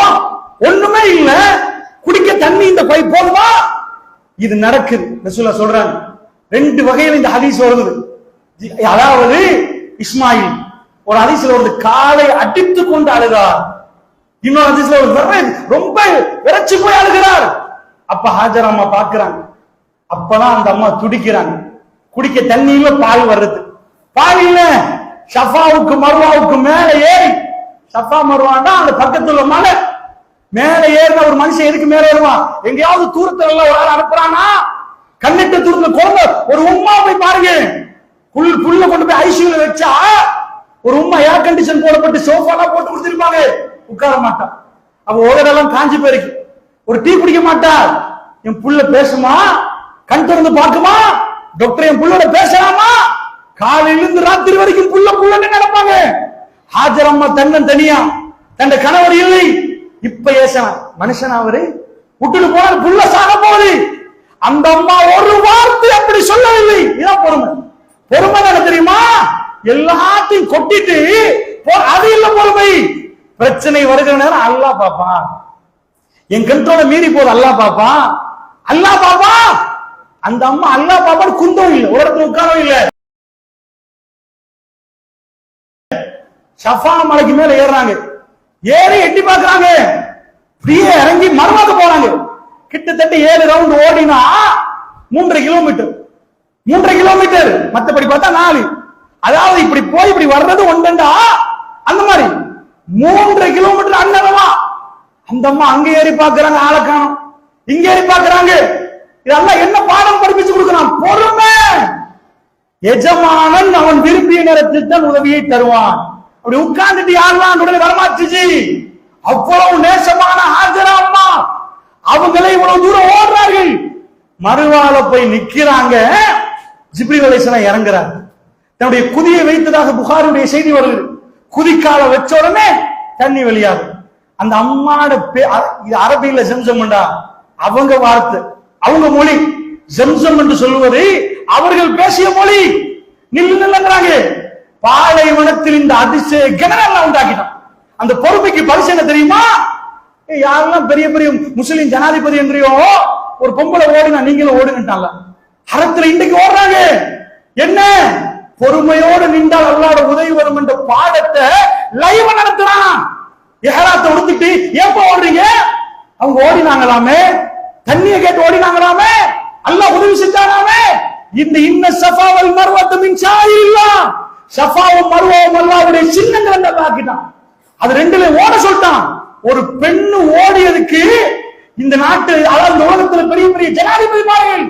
ஒண்ணுமே இல்ல, குடிக்க தண்ணி இந்த பைப் போதுமா? இது நடக்குது. ரசூலுல்லாஹ் சொல்றாங்க, 2 வகையில் இந்த ஹதீஸ் வருது. அதாவது இஸ்மாயில் ஒரு ஹதீஸ்ல வருது, காலை அடித்து கொண்டு அழுகிறார். இன்னொரு ஹதீஸ்ல ரொம்ப விரைச்சு போய் அழுகிறார். அப்ப ஹாஜரா அம்மா பாக்குறாங்க. அப்பதான் அந்த அம்மா துடிக்கிறாங்க. குடிக்க தண்ணி இல்ல, பால் வருது. பால் இல்ல, ஷஃபாவுக்கு மர்வாவுக்கு மேல ஏறி, ஷஃபா மர்வான்னா அந்த பக்கத்துல மலை, மேல ஏறின ஒரு மனுஷன் எதுக்கு மேல ஏறுவான்? எங்கேயாவது தூரத்துல எல்லாம் ஒரு ஆள் அனுப்புறானா? கண்ணிட்ட தூரத்துல குழந்தை ஒரு உம்மா போய் பாருங்க, புல்ல கொண்டு போய் ஐசியூல வச்சா ஒரு உம்மா ஏர் கண்டிஷன் போடப்பட்டு சோஃபாலாம் போட்டு கொடுத்திருப்பாங்க, உட்கார மாட்டான். அவ உதடெல்லாம் காஞ்சி போயிருக்கு. ஒரு டீ குடிக்க மாட்டா. என் புள்ள பேசுமா? கண் திறந்து பாக்குமா? டாக்டர் என் புள்ளோட பேசலாமா? காலையில இருந்து ராத்திரி வரைக்கும் புள்ளன்னு நடப்பாங்க. ஹாஜர் அம்மா தன்னன் தனியா, தன் கணவர் இல்லை. இப்ப ஏசன மனுஷன் அவரு விட்டுட்டு போன புள்ள சாக போகுது. அந்த அம்மா ஒரு வார்த்தை அப்படி சொல்லவில்லை. இதான் பொறுமை. பொறுமை என்ன தெரியுமா? எல்லாத்தையும் கொட்டிட்டு அது இல்ல பொறுமை. பிரச்சனை வருகிற நேரம் அல்லாஹ் பாப்பான், என் கண்ட்ரோல மீறி போது அல்லாஹ் பாப்பான், அல்லாஹ் பாப்பான். அந்த அம்மா அல்லாஹ் பாப்பான்னு குந்தவும் இல்லை, ஒரு இடத்துல உட்காரவும் இல்லை. ஷஃபா மலைக்கு மேல ஏறாங்க, ஏறி எட்டி பாக்குறாங்க, அப்படியே இறங்கி மறுவாக்க போறாங்க. கிட்டத்தட்ட 7 ரவுண்ட் ஓடினா 3.5 கிலோமீட்டர், 3.5 கிலோமீட்டர், மத்தபடி பார்த்தா 4. அதாவது இப்படி போய் இப்படி வர்றது 1.5 அந்த மாதிரி 3.5 கிலோமீட்டர் அண்ணனமா. அந்த அம்மா அங்க ஏறி பாக்குறாங்க, ஆளை காணோம். இங்க ஏறி பாக்குறாங்க. இதெல்லாம் என்ன பாடம் படிப்பிச்சு கொடுக்கிறான்? பொறுமை. எஜமானன் அவன் விரும்பிய நேரத்தில் தான் உதவியை தருவான். அப்படி உட்கார்ந்துட்டு யாரெல்லாம் உடனே வரமாட்டுச்சு. அவ்வளவு நேசமான ஹாஜரா அம்மா, அவங்களே இவ்வளவு தூரம் ஓடுறார்கள். மறுவால போய் நிக்கிறாங்க. ஜிப்ரீல் அலைஹிஸ்ஸலாம் இறங்குறாங்க. தன்னுடைய குதியை வைத்ததாக புகாரியுடைய செய்தி வருது. குதிக்கால வச்ச உடனே தண்ணி வெளியாகும். அந்த அம்மாட இது அரபியில ஜம்சம்டா, அவங்க வார்த்தை, அவங்க மொழி. ஜம்சம் என்று சொல்லுவது அவர்கள் பேசிய மொழி. நில்லுங்கிறாங்க. பாலைவனத்தில் இந்த அதிசய கிணறெல்லாம் உண்டாக்கிட்டான். அந்த பொறுமைக்கு பரிசு என்ன தெரியுமா? யாரெல்லாம் பெரிய பெரிய முஸ்லிம் ஜனாதிபதி என்றையோ ஒரு பொம்பளை ஓடினா நீங்களும் ஓடுங்கட்டான்ல. அறத்துல இன்றைக்கு ஓடுறாங்க. என்ன பொறுமையோடு நின்றால் அல்லாஹ்வோட உதவி வரும் என்ற பாடத்தை லைவ் நடத்துறான். இஹ்ராத்தை உடுத்திட்டு எப்ப ஓடுறீங்க? அவங்க ஓடினாங்களாமே, தண்ணியை கேட்டு ஓடினாங்களாமே, அல்லாஹ் உதவி செஞ்சானாமே. இந்த இன்ன ஸஃபா வல் மர்வத மின் ஷாயிரில்லாஹ், ஸஃபாவும் மர்வாவும் அல்லாஹ்வுடைய சின்னங்கள் என்று ஆக்கிட்டான். அது ரெண்டுல ஓட சொல்லிட்டான். ஒரு பெண்ணு ஓடியதுக்கு இந்த நாட்டு, அதாவது இந்த உலகத்துல பெரிய பெரிய ஜனாதிபதிமார்கள்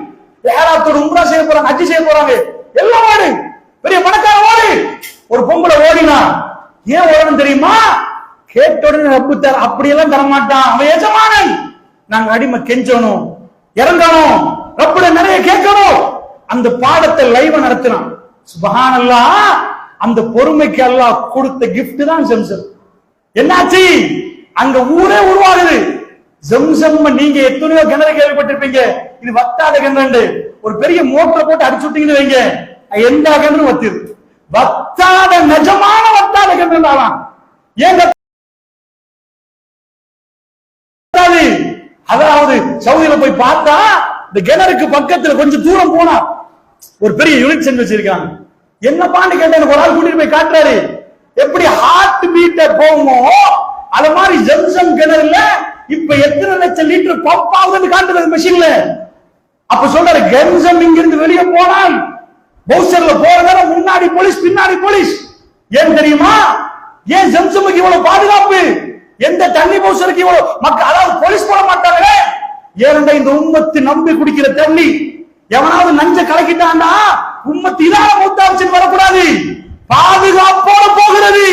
இஹ்ராத்தோட உம்ரா செய்ய போறாங்க, ஹஜ் செய்ய போறாங்க, எல்லாம் ஓடு, பெரிய பணக்கார ஓடு. ஒரு பொம்பளை ஓடினா ஏன் ஓடணும் தெரியுமா? கேட்ட உடனே ரப்பு தர அப்படியெல்லாம் தரமாட்டான். அவன் எஜமானன். நாங்க அடிமை கெஞ்சணும், இறங்கணும், ரப்புல நிறைய கேட்கணும். அந்த பாடத்தை லைவ் நடத்தினான். சுப்ஹானல்லாஹ். அந்த பொறுமைக்கு அல்லாஹ் கொடுத்த கிஃப்ட் தான் ஜம்சம். என்னாச்சு? அங்க ஊரே உருவாகுது. ஜம்சம் நீங்க எத்தனையோ கிணறு கேள்விப்பட்டிருப்பீங்க. இது வத்தாத கிணறு. ஒரு பெரிய மோட்டரை போட்டு அடிச்சு விட்டீங்கன்னு வைங்க, எந்த கிணறு வத்திரு. வத்தாத நிஜமான வத்தாத கிணறு. ஏன்? அதாவது சவுதியில போய் பார்த்தா இந்த கிணறுக்கு பக்கத்துல கொஞ்சம் தூரம் போனா ஒரு பெரிய யூனிட் செஞ்சு வச்சிருக்காங்க. என்ன பாண்டு கேட்ட ஒரு ஆள் கூட்டிட்டு போய் காட்டுறாரு. எப்படி ஹார்ட் பீட்ட போகுமோ அது மாதிரி ஜம்சம் கிணறுல இப்ப எத்தனை லட்சம் லிட்டர் பம்ப் ஆகுதுன்னு காட்டுறது மெஷின்ல. அப்ப சொல்றாரு, ஜம்சம் இங்க இருந்து வெளியே போனால் பவுசர்ல போறதால முன்னாடி போலீஸ் பின்னாடி போலீஸ். ஏன் தெரியுமா? ஏன் ஜம்சமுக்கு இவ்வளவு பாதுகாப்பு? எந்த தண்ணி பவுசருக்கு இவ்வளவு மக்கள், அதாவது போலீஸ் போட மாட்டாங்களே. ஏனென்றா இந்த உம்மத்து நம்பி குடிக்கிற தண்ணி எவனாவது நஞ்ச கலக்கிட்டான்டா உம்மத்து இதான மூத்தாச்சு வரக்கூடாது. பாதுகாப்போட போகிறது.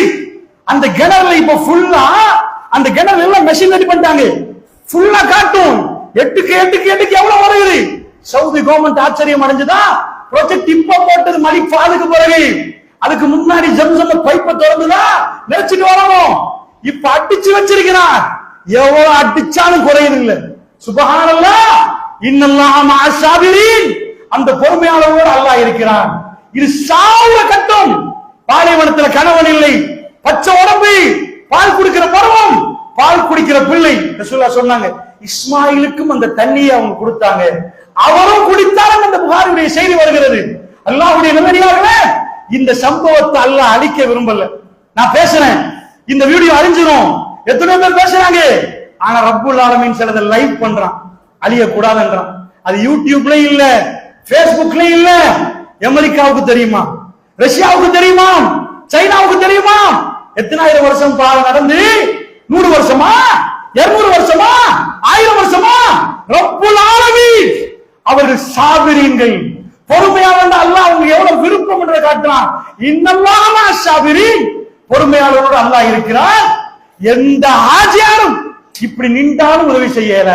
அந்த கிணறுல இப்ப ஃபுல்லா அந்த கிணறு எல்லாம் மெஷின் ரெடி பண்ணிட்டாங்க. ஃபுல்லா காட்டும் எட்டுக்கு எவ்வளவு வருகிறது. சவுதி கவர்மெண்ட் ஆச்சரியம் அடைஞ்சதா? ப்ராஜெக்ட் இப்ப போட்டது மலிக் ஃபாதுக்கு பிறகு. அதுக்கு முன்னாடி ஜம்சம் பைப்பை திறந்துதா நினைச்சிட்டு வரணும். இப்ப அடிச்சு வச்சிருக்கிறார். எவ்வளவு அடிச்சாலும் குறையுது இல்ல. சுப்ஹானல்லாஹ். இன்னல்லாஹ மஅஸ் ஸாபிரீன். அந்த பொறுமையாளரோடு அல்லாஹ் இருக்கிறான். இது சாவுல கட்டும். பாலைவனத்துல கணவன் இல்லை, பச்சை உடம்பு, பால் குடிக்கிற பருவம், பால் குடிக்கிற பிள்ளை. ரசூலுல்லாஹ் சொன்னாங்க, இஸ்மாயிலுக்கும் அந்த தண்ணியை அவங்க கொடுத்தாங்க, அவரும் குடித்தாலும் அந்த புகாரியுடைய செய்தி வருகிறது. அல்லாஹ்வுடைய நல்லடியார்களே, இந்த சம்பவத்தை அல்லாஹ் அழிக்க விரும்பல. நான் பேசுறேன், இந்த வீடியோ அழிஞ்சிரும். எத்தனை பேர் பேசுறாங்க. ஆனா ரப்புல் ஆலமீன் சிலதை லைவ் பண்றான், அழிய கூடாதுன்றான். அது யூடியூப்ல இல்ல, பேஸ்புக்ல இல்ல. அமெரிக்காவுக்கு தெரியுமா, ரஷ்யாவுக்கு தெரியுமா, சைனாவுக்கு தெரியுமா? எத்தனாயிரம் வருஷம் பாலம் நடந்து 100 வருஷமா, 200 வருஷமா, 1000 வருஷமா? ரப்புல் ஆலமீன் அவர்கள் சாபிரீன்கள், பொறுமையாளர். அல்லாஹ் அவங்க எவ்வளவு விருப்பம் என்று காட்டுறான். இன்னல்லாஹ மஅஸ் ஸாபிரீன். பொறுமையாளரோடு அல்லாஹ் இருக்கிறார். எந்த ஆஜியாரும் இப்படி நின்றாலும் உதவி செய்யல.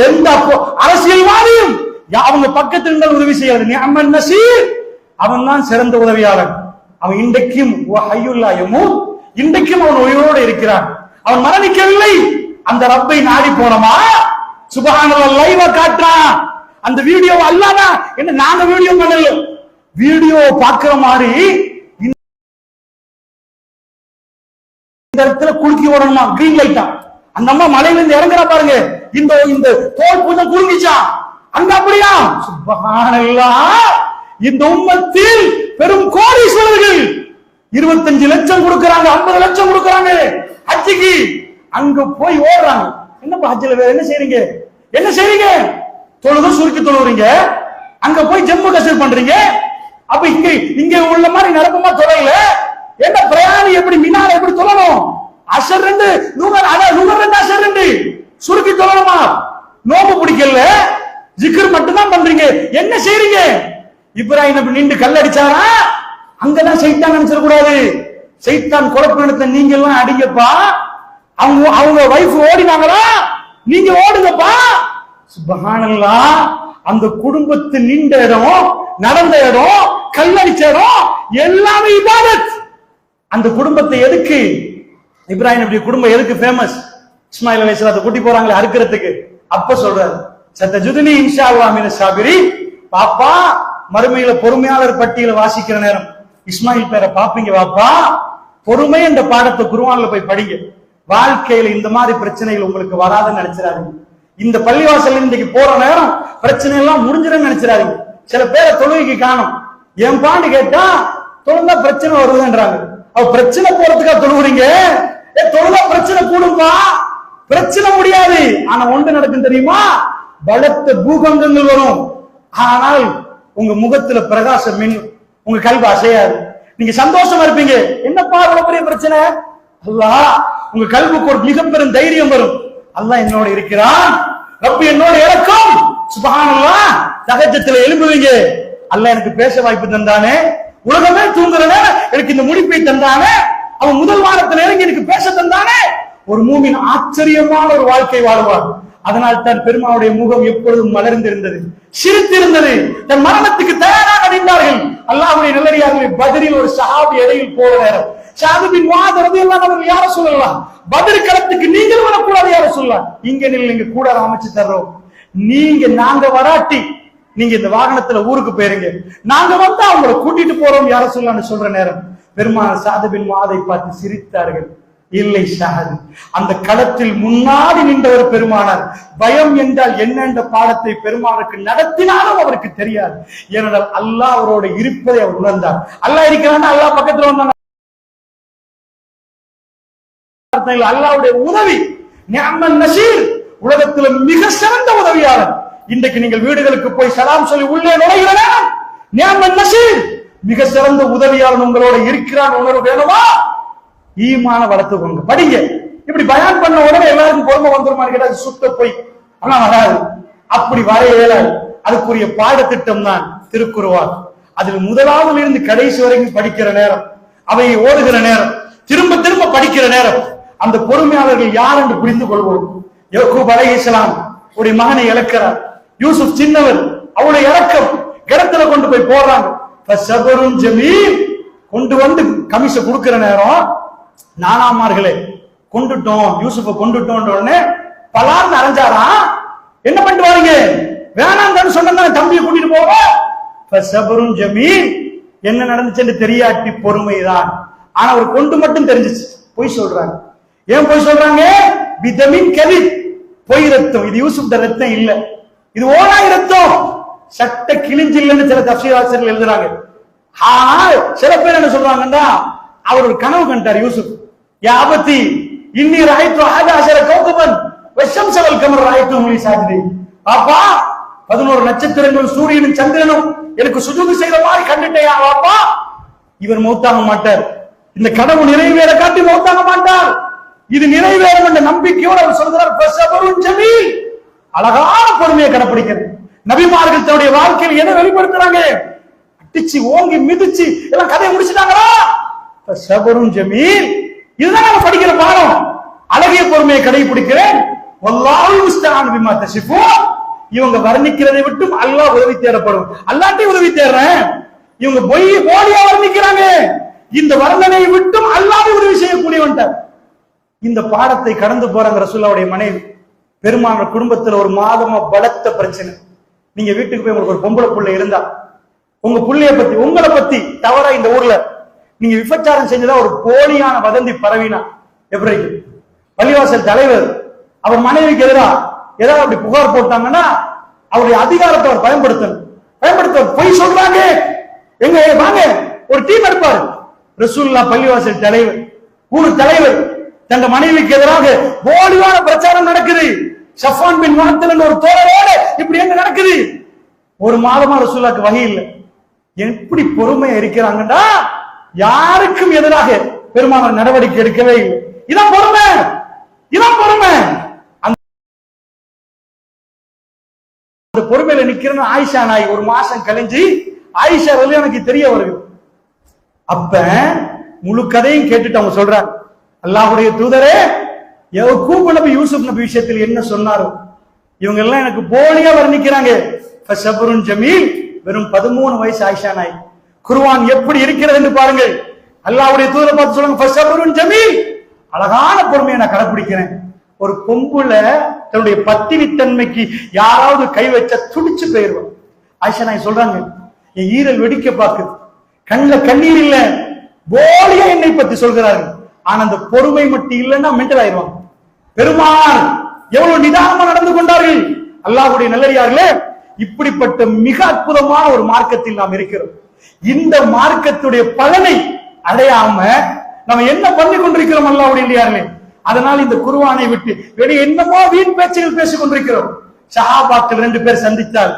எந்த அரசியல்வாதியும் அவங்க பக்கத்தில் இருந்தால் உதவி செய்யாது. நிஅமன் நசீர், அவன் தான் சிறந்த உதவியாளர். அவன் இன்றைக்கும் இன்றைக்கும் அவன் உயிரோடு இருக்கிறான். அவன் மரணிக்கவில்லை. அந்த ரப்பை நாடி போனமா? சுப்ஹானல்லாஹ் லைவா காட்டுறான். அந்த வீடியோ அல்லாதா என்ன நாங்க வீடியோ பண்ணல, வீடியோ பாக்குற மாதிரி இந்த இடத்துல குலுக்கி ஓடணுமா, கிரீன் லைட்டா. அந்த அம்மா மலையில இருந்து இறங்குறா பாருங்க, இந்த இந்த தோல் பூஜை குலுங்கிச்சா அங்க அப்படியா. சுப்ஹானல்லாஹ். இந்த உம்மத்தில் பெரும் கோடீஸ்வரர்கள் 25 லட்சம் கொடுக்கறாங்க, 50 லட்சம் கொடுக்கறாங்க ஹஜ்ஜுக்கு. அங்க போய் ஓடுறாங்க. என்னப்பா ஹஜ்ஜில வேற என்ன செய்றீங்க, என்ன செய்றீங்க? தொழுது சுருக்கி தொழுறீங்க, அங்க போய் ஜம்மு கசர் பண்றீங்க. அப்ப இங்க உள்ள மாதிரி நிரப்பமா தொலைல என்ன பிரயாணி எப்படி மினால எப்படி தொழணும்? அஷர் 2 நுகர் நுகர் 2 அஷர் 2 சுருக்கி தொழணுமா? நோம்பு பிடிக்கல, ஜிக்ர் மட்டும் தான் பண்றீங்க, என்ன செய்றீங்க? இப்ராஹிம் நபி நின்று கல்லடிச்சாரா? அங்கதான் சைத்தான் நினைச்சிட கூடாது. சைத்தான் குழப்பத்தை நீங்க எல்லாம் அடிங்கப்பா. அவங்க வைஃப் ஓடினாங்களா, நீங்க ஓடுங்கப்பா. சுப்ஹானல்லாஹ். அந்த குடும்பத்து நின்ற இடம், நடந்த இடம், கல்லடிச்ச இடம் எல்லாமே இபாதத். அந்த குடும்பத்தை எதுக்கு இப்ராஹிம் நபி குடும்பம் எதுக்கு ஃபேமஸ்? இஸ்மாயில் அலைஹிஸ்ஸலாத்தை கூட்டி போறாங்களே அறுக்கிறதுக்கு. அப்ப சொல்றாரு, சத்தஜுதுனி இன்ஷா அல்லாஹ் மினஸ் சாபிரீன். பாப்பா மறுமையில பொறுமையாளர் பட்டியல வாசிக்கிற நேரம் இஸ்மாயில் பேரை பாப்பீங்க பாப்பா. பொறுமை என்ற பாடத்தை குர்ஆன்ல போய் படிங்க. வாழ்க்கையில இந்த மாதிரி பிரச்சனைகள் உங்களுக்கு வராதுன்னு நினைச்சிடாதீங்க. இந்த பள்ளிவாசல் இன்னைக்கு போற நேரம் பிரச்சனை எல்லாம் முடிஞ்சிடும் நினைச்சிடாதீங்க. சில பேரை தொழுகைக்கு காணும், என் பாண்டு கேட்டா தொழுந்தா பிரச்சனை வருதுன்றாங்க. அவ பிரச்சனை போறதுக்கா தொழுவுறீங்க? தொழுதா பிரச்சனை கூடும்பா, பிரச்சனை முடியாது. ஆனா ஒன்று நடக்கும் தெரியுமா? பலத்த பூகம்பங்கள் வரும், ஆனால் உங்க முகத்துல பிரகாசம் மின்னும், உங்க கல்வி அசையாது, நீங்க சந்தோஷமா இருப்பீங்க. என்னப்பா இவ்வளவு பெரிய பிரச்சனை? அல்லாஹ் உங்க கல்விக்கு ஒரு மிக பெரும் தைரியம் வரும். அல்லாஹ் என்னோட இருக்கிறான், ரப்பி என்னோட இறக்கும். சுப்ஹானல்லாஹ். தஹஜ்ஜுல எழும்புவீங்க, அல்லாஹ் எனக்கு பேச வாய்ப்பு தந்தானே, உலகமே தூங்குறத எனக்கு இந்த முடிப்பை தந்தானே, அவன் முதல் வாரத்தில் இறங்கி எனக்கு பேச தந்தானே. ஒரு மூமின் ஆச்சரியமான ஒரு வாழ்க்கை வாழ்வார். அதனால் தான் பெருமாவுடைய முகம் எப்பொழுதும் மலர்ந்திருந்தது, சிரித்திருந்தது. தன் மரணத்துக்கு தயாராக நின்றார்கள். அல்லாஹ்வுடைய நல்லடியார்களே, பத்ரில் ஒரு சஹாபி இடையில் போற நேரம் ஸஅத் பின் முஆத் ரலியல்லாஹு அன்ஹு யார சொல்லலாம், பத்ர் களத்துக்கு நீங்கள் வரக்கூடாது யார சொல்லலாம், இங்க நீங்க கூட அமைச்சு தர்றோம், நாங்க வராட்டி நீங்க இந்த வாகனத்துல ஊருக்கு போயிருங்க, நாங்க வந்தா அவங்களை கூட்டிட்டு போறோம் யார சொல்லலாம்னு சொல்ற நேரம் பெருமாள் ஸஅத் பின் முஆதை பார்த்து சிரித்தார்கள். இல்லை ஷஹத், அந்த களத்தில் முன்னாடி நின்றவர் பெருமானார். பயம் என்றால் என்ன என்ற பாடத்தை பெருமானுக்கு நடத்தினாலும் அவருக்கு தெரியாது. ஏனென்றால் அல்லாஹ் அவரோட இருப்பதை அவர் உணர்ந்தார். அல்லாஹ் இருக்கிறான், அல்லாஹ் பக்கத்துல வந்தாங்க. அல்லாஹ்வுடைய உதவி நிஅமன் நஸீர், உலகத்துல மிக சிறந்த உதவியாளர். இன்றைக்கு நீங்கள் வீடுகளுக்கு போய் சலாம் சொல்லி உள்ளே நுழைகிற நேரம் நிஅமன் நஸீர், மிக சிறந்த உதவியாளர் உங்களோட இருக்கிறான் உணர்வு வேணுமா? ஈமான வளர்த்துக்கோங்க, படிங்க. இப்படி பயான் பண்ண உடனே எல்லாருக்கும் பொறுமை வந்துருமான்னு கேட்டா சுத்த போய் ஆனா வராது, அப்படி வர இயலாது. அதுக்குரிய பாடத்திட்டம் தான் திருக்குர்ஆன். அதில் முதலாவது இருந்து கடைசி வரைக்கும் படிக்கிற நேரம், அவை ஓடுகிற நேரம், திரும்ப திரும்ப படிக்கிற நேரம், அந்த பொறுமையாளர்கள் யார் என்று புரிந்து கொள்வோம். யாக்கூப் அலைஹிஸ்ஸலாம் உடைய மகனை இழக்கிறார். யூசுப் சின்னவர், அவருடைய இறக்கம் கிடத்துல கொண்டு போய் போடுறாங்க. ஃபஸபருன் ஜமீல், கொண்டு வந்து கமிஷ கொடுக்கிற நேரம், நானாமார்களே கொண்டுட்டோம், யூசுஃப கொண்டுட்டோம் உடனே பலார்னு அரைஞ்சாரா. என்ன பண்ணிட்டு வாருங்க, வேணாம் சொன்னா தம்பியை கூட்டிட்டு போவோம். ஃபஸபருன் ஜமீல், என்ன நடந்துச்சுன்னு தெரியாட்டி பொறுமைதான். ஆனா அவர் கொண்டு மட்டும் தெரிஞ்சிச்சு. பொய் சொல்றாங்க. ஏன் பொய் சொல்றாங்க? பிதமின் கலித், பொய் ரத்தம். இது யூசுப் ரத்தம் இல்ல, இது ஓனாய் ரத்தம். சட்ட கிழிஞ்சு இல்லைன்னு சில தஃசீர் ஆசிரியர்கள் எழுதுறாங்க. சில பேர் என்ன சொல்றாங்கன்னா, அவர் ஒரு கனவு கண்டார் யூசுப். யா அபதி இன்னி ரஅய்து 11 கௌகபன் வஷம்ஸ வல் கமர் ரஅய்துஹும் லி சாஜிதீன். அப்பா 11 நட்சத்திரங்களும் சூரியனும் சந்திரனும் எனக்கு சுஜூது செய்த மாதிரி கண்டுட்டேயா அப்பா. இவர் மௌத்தாக மாட்டார், இந்த கனவு நிறைவேற காட்டி மௌத்தாக மாட்டார், இது நிறைவேறும் என்ற நம்பிக்கையோடு அவர் சொல்கிறார். ஃபஸபருன் ஜமீல், அழகான பொறுமையை கடைபிடிக்கிறது. நபிமார்கள் தன்னுடைய வாழ்க்கையில் எதை வெளிப்படுத்துறாங்க? அடிச்சு ஓங்கி மிதிச்சு எல்லாம் கதையை முடிச்சுட்டாங்களா? ஃபஸபருன் ஜமீல், இதுதான் நம்ம படிக்கிற பாடம். அழகிய பொறுமையை கடைபிடிக்கிறேன். வல்லாஹு முஸ்தஆன் பிமா தஸிஃபூன், இவங்க வர்ணிக்கிறதை விட்டும் அல்லாஹ் உதவி தேடப்படும். அல்லாஹ்ட்டே உதவி தேடுறேன். இவங்க போலியா வர்ணிக்கிறாங்க, இந்த வர்ணனையை விட்டும் அல்லாஹ் உதவி செய்யக்கூடியவன்ட்டார். இந்த பாடத்தை கடந்து போறாங்க ரசூலுல்லாஹ்வுடைய மனைவி. பெருமானார் குடும்பத்துல ஒரு மாதமா பலத்த பிரச்சனை. நீங்க வீட்டுக்கு போய் உங்களுக்கு ஒரு பொம்பளை புள்ள இருந்தா உங்க புள்ளைய பத்தி உங்களை பத்தி தவறா இந்த ஊர்ல நீங்க விபச்சாரம் செஞ்சதா ஒரு போலியான வதந்தி பரவினா எப்படி? பள்ளிவாசல் தலைவர் அவர் மனைவிக்கு எதிராக ஏதாவது அப்படி புகார் போட்டாங்கன்னா அவருடைய அதிகாரத்தை அவர் பயன்படுத்த பொய் சொல்றாங்க எங்க வாங்க ஒரு டீம் எடுப்பாரு. ரசூலுல்லாஹ் பள்ளிவாசல் தலைவர் ஊர் தலைவர் தங்க மனைவிக்கு எதிராக போலியான பிரச்சாரம் நடக்குது. ஷஃபான் பின் முஅத்தல் ஒரு தோழரோட இப்படி என்ன நடக்குது? ஒரு மாதமா ரசூலுல்லாஹ்க்கு வஹி இல்லை. எப்படி பொறுமையா இருக்கிறாங்கன்னா யாருக்கும் எதிராக பெருமானார் நடவடிக்கை எடுக்கவே இல்லை. இதான் பொறுமை, இதான் பொறுமை. அந்த பொறுமையில நிக்கிறேன்னு ஆயிஷா நாய் ஒரு மாசம் கழிஞ்சு ஆயிஷா வந்து எனக்கு தெரிய வருது. அப்ப முழு கதையும் கேட்டுட்டு அவங்க சொல்றாங்க, அல்லாஹ்வுடைய தூதரே யக்கூப் நபி யூசுப் நபி விஷயத்தில் என்ன சொன்னாரோ இவங்க எல்லாம் எனக்கு போலியா வர்ணிக்கிறாங்க. ஃபஸப்ருன் ஜமீல். வெறும் 13 வயசு ஆயிஷா நாய். குர்ஆன் எப்படி இருக்கிறது என்று பாருங்கள். அல்லாஹ்வுடைய தூதரை பார்த்து சொல்லுங்க, ஃபஸப்ருன் ஜமீல், அழகான பொறுமையை நான் கடைபிடிக்கிறேன். ஒரு பொம்புல தன்னுடைய பத்தினி தன்மைக்கு யாராவது கை வச்சா துடிச்சு போயிருவான். ஆயிஷா நாய் சொல்றாங்க, என் ஈரல் வெடிக்க பாக்குது, கண்ணுல கண்ணீர் இல்ல, போலியா என்னை பத்தி சொல்கிறார்கள். ஆனா அந்த பொறுமை மட்டும் இல்லைன்னா மென்டல் ஆயிடுவாங்க. பெருமாள் எவ்வளவு நிதானமா நடந்து கொண்டார்கள். அல்லாஹ்வுடைய நல்லடியார்களே, இப்படிப்பட்ட மிக அற்புதமான ஒரு மார்க்கத்தில் நாம் இருக்கிறோம். இந்த மார்க்கத்துடைய பலனை அடையாம நம்ம என்ன பண்ணி கொண்டிருக்கிறோம் அல்லாஹ்வுடைய நல்லடியார்களே. அதனால் இந்த குர்ஆனை விட்டு வெளியே என்னமோ வீண் பேச்சுகள் பேசிக் கொண்டிருக்கிறோம். சஹாபாக்கள் 2 பேர் சந்தித்தால்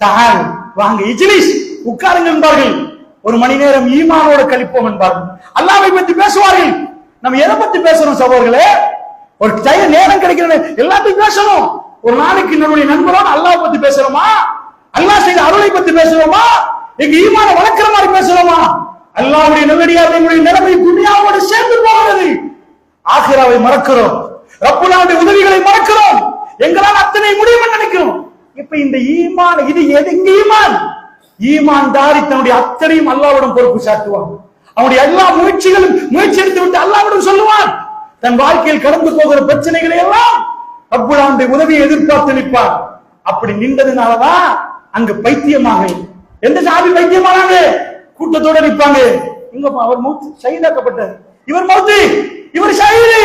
தஹால் வாங்க இஜ்லிஸ் உட்காருங்கள் என்பார்கள். 1 மணி நேரம் ஈமானோட கழிப்போம் என்பார்கள். அல்லாஹ்வை பத்தி பேசுவார்கள். நம்ம எதை பத்தி பேசுறோம் சகோதரர்களே? ஒரு நேரம் கிடைக்கிறது எல்லாத்தையும் பேசணும். ஒரு நாளைக்கு நம்முடைய நண்பரோட அல்லாஹ் பத்தி பேசுறோமா? அல்லாஹ் செய்த அருளை பத்தி பேசுறோமா? எங்க ஈமான வளர்க்கிற மாதிரி பேசுறோமா? அல்லாஹ்வுடைய நல்லடியார்களுடைய நிலைமை துன்யாவோடு சேர்ந்து போகிறது. ஆகிராவை மறக்கிறோம், ரப்புல்லாஹ்வுடைய உதவிகளை மறக்கிறோம், எங்களால் அத்தனை முடியும் நினைக்கிறோம். இப்ப இந்த ஈமான் இது எதுங்க ஈமான்? ஈமான்தாரி தன்னுடைய அத்தனையும் அல்லாஹ்விடம் பொறுப்பு சாட்டுவான். அவனுடைய எல்லா முயற்சிகளும் முயற்சி எடுத்து விட்டு அல்லாஹ்விடம் சொல்லுவான். தன் வாழ்க்கையில் கடந்து போகிற பிரச்சனைகளை எல்லாம் ரப்புல்லாஹ்வுடைய உதவியை எதிர்பார்த்து நிற்பான். அப்படி நின்றதுனாலதான் அங்கு பைத்தியமாக எந்த சாபி பைத்தியமானாங்க கூட்டத்தோட நிற்பாங்க. இங்க அவர் மௌத் ஷஹீதாக்கப்பட்டார், இவர் மௌத், இவர் ஷஹீது.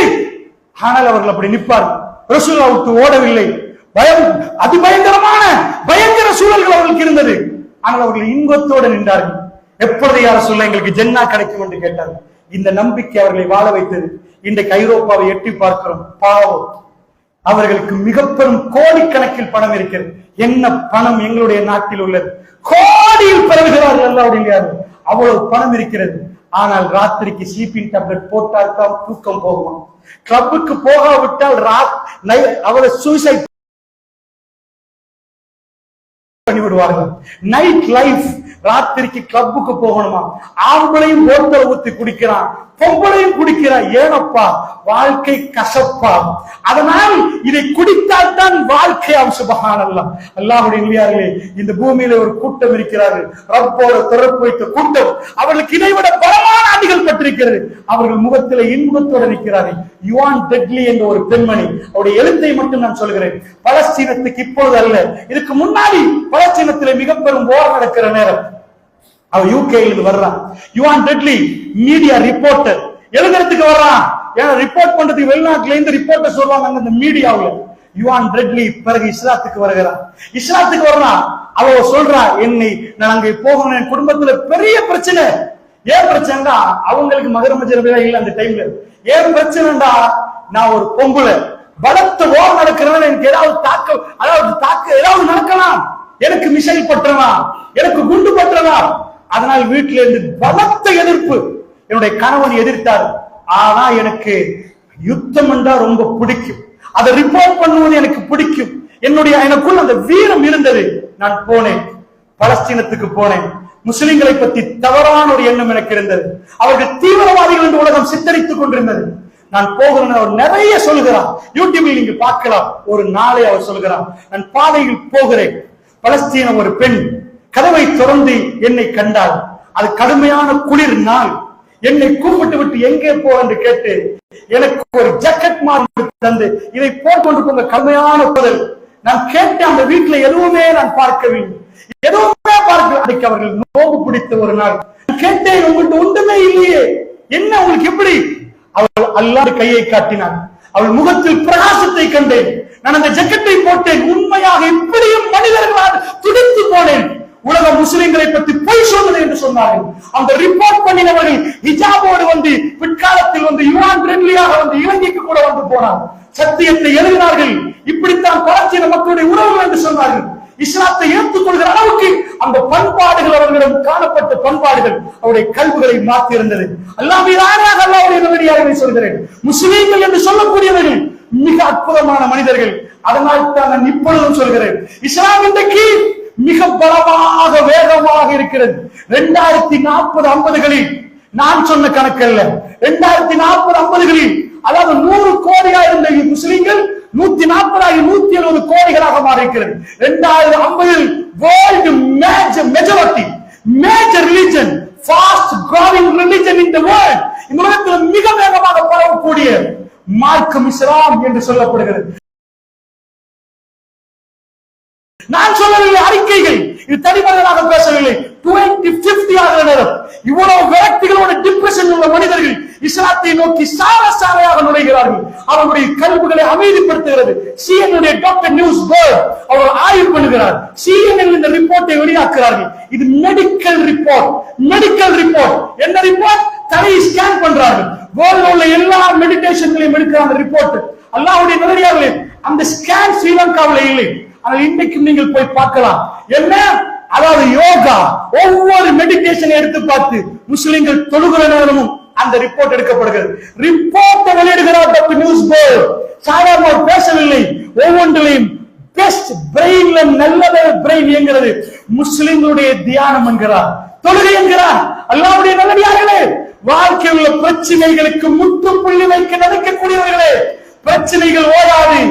ஆனால் அவர்கள் அப்படி நிற்பார். ரசூலுல்லாஹ் விட்டு ஓடவில்லை. பயம் அதிபயங்கரமான பயங்கர சூழல்கள் அவர்களுக்கு இருந்தது. ஆனால் அவர்கள் இன்பத்தோடு நின்றார்கள். எப்பொழுது யார சொல்ல எங்களுக்கு ஜென்னா கிடைக்கும் என்று கேட்டார்கள். இந்த நம்பிக்கை அவர்களை வாழ வைத்தது. இன்றைக்கு ஐரோப்பாவை எட்டி பார்க்கிறோம். பாவம், அவர்களுக்கு மிக பெரும் கோடிக்கணக்கில் பணம் இருக்கிறது. என்ன பணம் எங்களுடைய நாட்டில் உள்ளது? கோடியில் பெறுகிறார்கள் அல்லாஹ்வுடைய. அவ்வளவு பணம் இருக்கிறது. ஆனால் ராத்திரிக்கு ஸ்லீப்பிங் டேப்லெட் போட்டால் தான் தூக்கம் போகுமா? கிளப்புக்கு போகாவிட்டால் அவரை சூசைட் பண்ணிவிடுவார்கள். நைட் லைஃப், ராத்திரிக்கு கிளப்புக்கு போகணுமா? ஆம்பளையும் போத்தல் ஊத்தி குடிக்கிறான், பொம்பளையும் குடிக்கிறான். ஏனப்பா? வாழ்க்கை கசப்பா. அதனால் இதை குடித்தால் தான் வாழ்க்கை. சுப்ஹானல்லாஹ். அல்லாஹ்வுடைய நல்லடியார்களே, இந்த பூமியில ஒரு கூட்டம் இருக்கிறார்கள், ரப்போட தொடர்பு வைத்த கூட்டம். அவர்களுக்கு இதைவிட பலமான ஆதிகள் பட்டிருக்கிறது. அவர்கள் முகத்தில் இன்பத்தோடு நிற்கிறார்கள். யுவான் டெட்லி என்ற ஒரு பெண்மணி, அவருடைய எழுத்தை மட்டும் நான் சொல்கிறேன். பலஸ்தீனத்துக்கு இப்பொழுது அல்ல, இதுக்கு முன்னாடி பலஸ்தீனத்தில் மிக பெரும் போர் நடக்கிற நேரம் அவ யூகேல வர்றான். யுவான் டெட்லி மீடியா ரிப்போர்ட்டர் எழுதுறதுக்கு வர்றான். ஏன்னா ரிப்போர்ட் பண்றதுக்கு வெளிநாட்டுல இருந்து ரிப்போர்ட்டர் சொல்லுவாங்க அந்த மீடியாவுல. யுவான் டெட்லி பிறகு இஸ்லாத்துக்கு வருகிறான். இஸ்லாத்துக்கு வர்றான். அவ சொல்றா, என்னை நான் அங்கே போகணும், என் குடும்பத்துல பெரிய பிரச்சனை. ஏன் பிரச்சனைடா? அவங்களுக்கு மகரமஜரவே இல்ல அந்த டைம்ல. ஏன் பிரச்சனைடா? நான் ஒரு பொம்பளை, பலத்த ஓர் நடக்கிறவன், எனக்கு ஏதாவது தாக்க ஏதாவது நடக்கலாம், எனக்கு மிசைல் பற்றலாம், எனக்கு குண்டு பற்றலாம். அதனால் வீட்டில இருந்து பலத்த எதிர்ப்பு. என்னுடைய கணவன் எதிர்த்தார். ஆனா எனக்கு யுத்தம் என்றா ரொம்ப பிடிக்கும், அதை ரிப்போர்ட் பண்ணுவது எனக்கு பிடிக்கும். எனக்குள் அந்த வீரம் இருந்தது. நான் போனேன், பலஸ்தீனத்துக்கு போனேன். முஸ்லிம்களை பற்றி தவறான ஒரு எண்ணம் எனக்கு இருந்தது. அவர்கள் தீவிரவாதிகள் என்று உலகம் சித்தரித்துக் கொண்டிருந்தது. நான் போகிறேன், அவர் நிறைய சொல்கிறார். யூடியூபில் நீங்க பார்க்கலாம். ஒரு நாளை அவர் சொல்கிறார், நான் பாதையில் போகிறேன். பலஸ்தீன ஒரு பெண் கதவை திறந்து என்னை கண்டாள். அது கடுமையான குளிர் நாள். என்னை கூப்பிட்டு விட்டு எங்கே போ என்று கேட்டு எனக்கு ஒரு ஜாக்கெட் மாதிரி தந்து, இதை போட்டுக்கொண்டு போங்க, கடுமையான குரல். நான் கேட்ட அந்த வீட்டுல எதுவுமே நான் பார்க்கவில்லை, எதுவுமே பார்க்க. அன்றைக்கு அவர்கள் நோவு பிடித்த ஒரு நாள். கேட்டேன், உங்கள்கிட்ட ஒன்றுமே இல்லையே, என்ன உங்களுக்கு எப்படி? அவள் அல்லாஹ் கையை காட்டினான். அவள் முகத்தில் பிரகாசத்தை கண்டேன். நான் அந்த ஜக்கெட்டை போட்டேன். உண்மையாக இப்படியும் மனிதர்களால் துடித்து போனேன். உலக முஸ்லிம்களை பற்றி பொய் சொன்னது என்று சொன்னார்கள். அந்த ரிப்போர்ட் பண்ணினவர்கள் ஹிஜாபோடு வந்து பிற்காலத்தில் வந்து யுவான் ஃப்ரெண்ட்லியாக வந்து இலங்கைக்கு கூட வந்து போனார். சத்தியத்தை எழுதினார்கள். இப்படித்தான் பலஸ்தீன மக்களுடைய உறவுகள் என்று சொன்னார்கள். இஸ்லாத்தை ஏற்றுக்கொள்கிற அளவுக்கு அந்த பண்பாடுகள் அவர்களிடம் காணப்பட்ட பண்பாடுகள் அவருடைய கல்விகளை மாற்றியிருந்தது. அல்லாஹ்வுடைய நல்லடியார்களை சொல்கிறேன், முஸ்லிம்கள் என்று சொல்லக்கூடியவர்கள் மிக அற்புதமான மனிதர்கள். அதனால் தான் நான் இப்பொழுதும் சொல்கிறேன், இஸ்லாம் இன்றைக்கு மிக பலமாக வேகமாக இருக்கிறது. 2040-50களில் நான் சொன்ன கணக்கல்ல, 2040-50களில் அதாவது 100 கோடியா இருந்த முஸ்லிம்கள் 140 170 கோடிகளாக மாறியிருக்கிறது. 2050 world majority major religion, fast growing religion in the world, இந்த உலகத்தில் மிக வேகமாக பரவக்கூடிய மார்க்கம் இஸ்லாம் என்று சொல்லப்படுகிறது. நான் சொல்லவில்லை, அறிக்கைகள், இது தனிமனிதனாக பேசவில்லை. 2050 ஆகிற நேரம் இவ்வளவு விரக்திகளோட டிப்ரெஷன் உள்ள மனிதர்கள் இஸ்லாத்தை நோக்கி சாலையாக நுழைகிறார்கள். அவருடைய கல்விகளை அமைதிப்படுத்துகிறது. CNN டாக்டர் நியூஸ் பேர்ட் அவர் ஆய்வு பண்ணுகிறார். CNN இந்த ரிப்போர்ட்டை வெளியாக்குறார்கள். இது மெடிக்கல் ரிப்போர்ட். மெடிக்கல் ரிப்போர்ட் என்ன ரிப்போர்ட்? தலையை ஸ்கேன் பண்றார்கள். வேர்ல்ட்ல உள்ள எல்லா மெடிடேஷன்களையும் எடுக்கிற அந்த ரிப்போர்ட். அல்லாஹ்வுடைய நல்லடியார்களே, அந்த ஸ்கேன் ஸ்ரீலங்காவில் இல்லை. ஆனால் இன்றைக்கும் நீங்கள் போய் பார்க்கலாம். என்ன? அதாவது யோகா, ஒவ்வொரு மெடிடேஷன் எடுத்து பார்த்து முஸ்லிம்கள் தொழுகிற நேரமும் அந்த ரிப்போர்ட் எடுக்கப்படுகிறது. ரிப்போர்ட் வெளியிடுகிறார் டாக்டர் நியூஸ் போர்டு. சாதாரண பேசவில்லை. ஒவ்வொன்றிலையும் பெஸ்ட் பிரெயின்ல நல்ல பிரெயின் என்கிறது. முஸ்லிம்களுடைய தியானம் என்கிறார், தொழுகை என்கிறார். அல்லாஹ்வுடைய நல்லடியார்களே, வாழ்க்கையில் உள்ள பிரச்சனைகளுக்கு முற்றுப்புள்ளி வைக்க நடக்கக்கூடியவர்களே, பிரச்சனைகள் ஓடாது.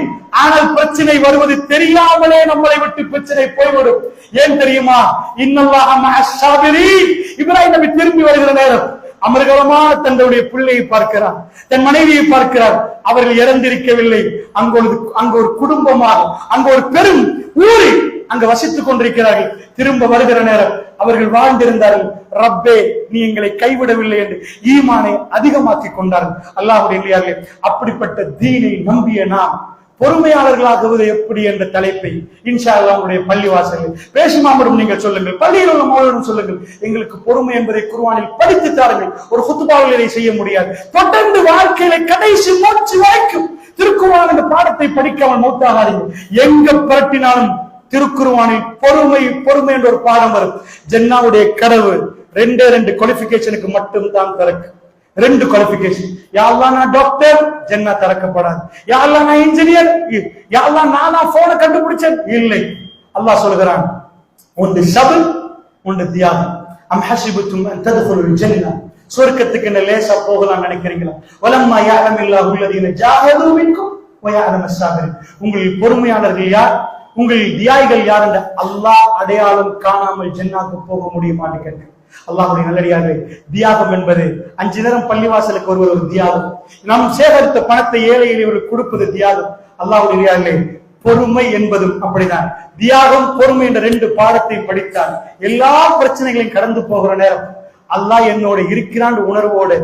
ஆனால் பிரச்சனை வருவது தெரியாமலே நம்மளை விட்டு பிரச்சனை போய்விடும். ஏன் தெரியுமா? இன்னல்லாஹ மஅஸ் ஸாபிரீன். இப்ராஹிம் நபி திரும்பி வருகிற நேரம் அமர்கலமான தன்னுடைய பிள்ளையை பார்க்கிறார், தன் மனைவியை பார்க்கிறார். அவர்கள் இறந்திருக்கவில்லை. அங்கு ஒரு குடும்பமாக, அங்கு ஒரு பெரும் ஊரில் அங்கு வசித்துக் கொண்டிருக்கிறார்கள். திரும்ப வருகிற நேரம் அவர்கள் வாழ்ந்திருந்தார்கள். ரப்பே, நீ எங்களை கைவிடவில்லை என்று ஈமானை அதிகமாக்கி கொண்டார்கள். அல்லாஹ்வுடைய நல்லடியார்களே, அப்படிப்பட்ட தீனை நம்பிய நாம் பொறுமையாளர்களாகுவது எப்படி என்ற தலைப்பை இன்ஷா அல்லாஹ் உங்களுடைய பள்ளிவாசலில் பேசுமாமரும் நீங்கள் சொல்லுங்கள், பள்ளியில் உள்ள மாணவர்களும் சொல்லுங்கள். எங்களுக்கு பொறுமை என்பதை குர்ஆனில் படித்து தாருங்கள். ஒரு குத்துபாவில் இதை செய்ய முடியாது. தொடர்ந்து வாழ்க்கையில கடைசி மூச்சு வரைக்கும் திருக்குர்ஆன் என்ற பாடத்தை படிக்காமல் மௌத்தாகாதீர்கள். எங்க பரட்டினாலும் திருக்குர்ஆனில் பொறுமை பொறுமை என்ற ஒரு பாடம் வரும். ஜன்னாவுடைய கதவு 2 குவாலிஃபிகேஷனுக்கு மட்டும் தான் திறக்கும். 2 குவாலிஃபிகேஷன். யா அல்லாஹ், நான் டாக்டர், ஜன்னா திறக்கப்படாது. யா அல்லாஹ், நான் இன்ஜினியர், யா அல்லாஹ் நானா போனை கண்டுபிடிச்சேன், இல்லை. அல்லாஹ் சொல்கிறான், ஒன்று சபர், ஒன்று தியாகம். அம் ஹஸிபத்தும் அன் தத்குலுல் ஜன்னah, சொர்க்கத்துக்கு என்ன லேசா போகலாம் நினைக்கிறீங்களா? வலம்மா யஅலமில்லாஹு அல்லதீன ஜாஹது மின்கும் வ யஅலமு ஸாபிரீன். உங்களில் பொறுமையாளர்கள் யார், உங்களில் தியாகிகள் யார் என்ற அல்லாஹ் அடையாளம் காணாமல் ஜன்னாக்கு போக முடியுமான்னு கேட்க. அல்லாஹ்வுடைய நல்லடியார்களே, தியாகம் என்பது 5 நேரம் பள்ளிவாசலுக்கு ஒருவர் ஒரு தியாகம். நாம் சேகரித்த பணத்தை ஏழை எளியவர்களுக்கு கொடுப்பது தியாகம். அல்லாஹ்வுடைய நல்லடியார்களே, பொறுமை என்பதும் அப்படிதான். தியாகம், பொறுமை என்ற 2 பாடத்தையும் படித்தால் எல்லா பிரச்சனைகளையும் கடந்து போகிற நேரம் அல்லாஹ் என்னோட இருக்கிறான் உணர்வோடு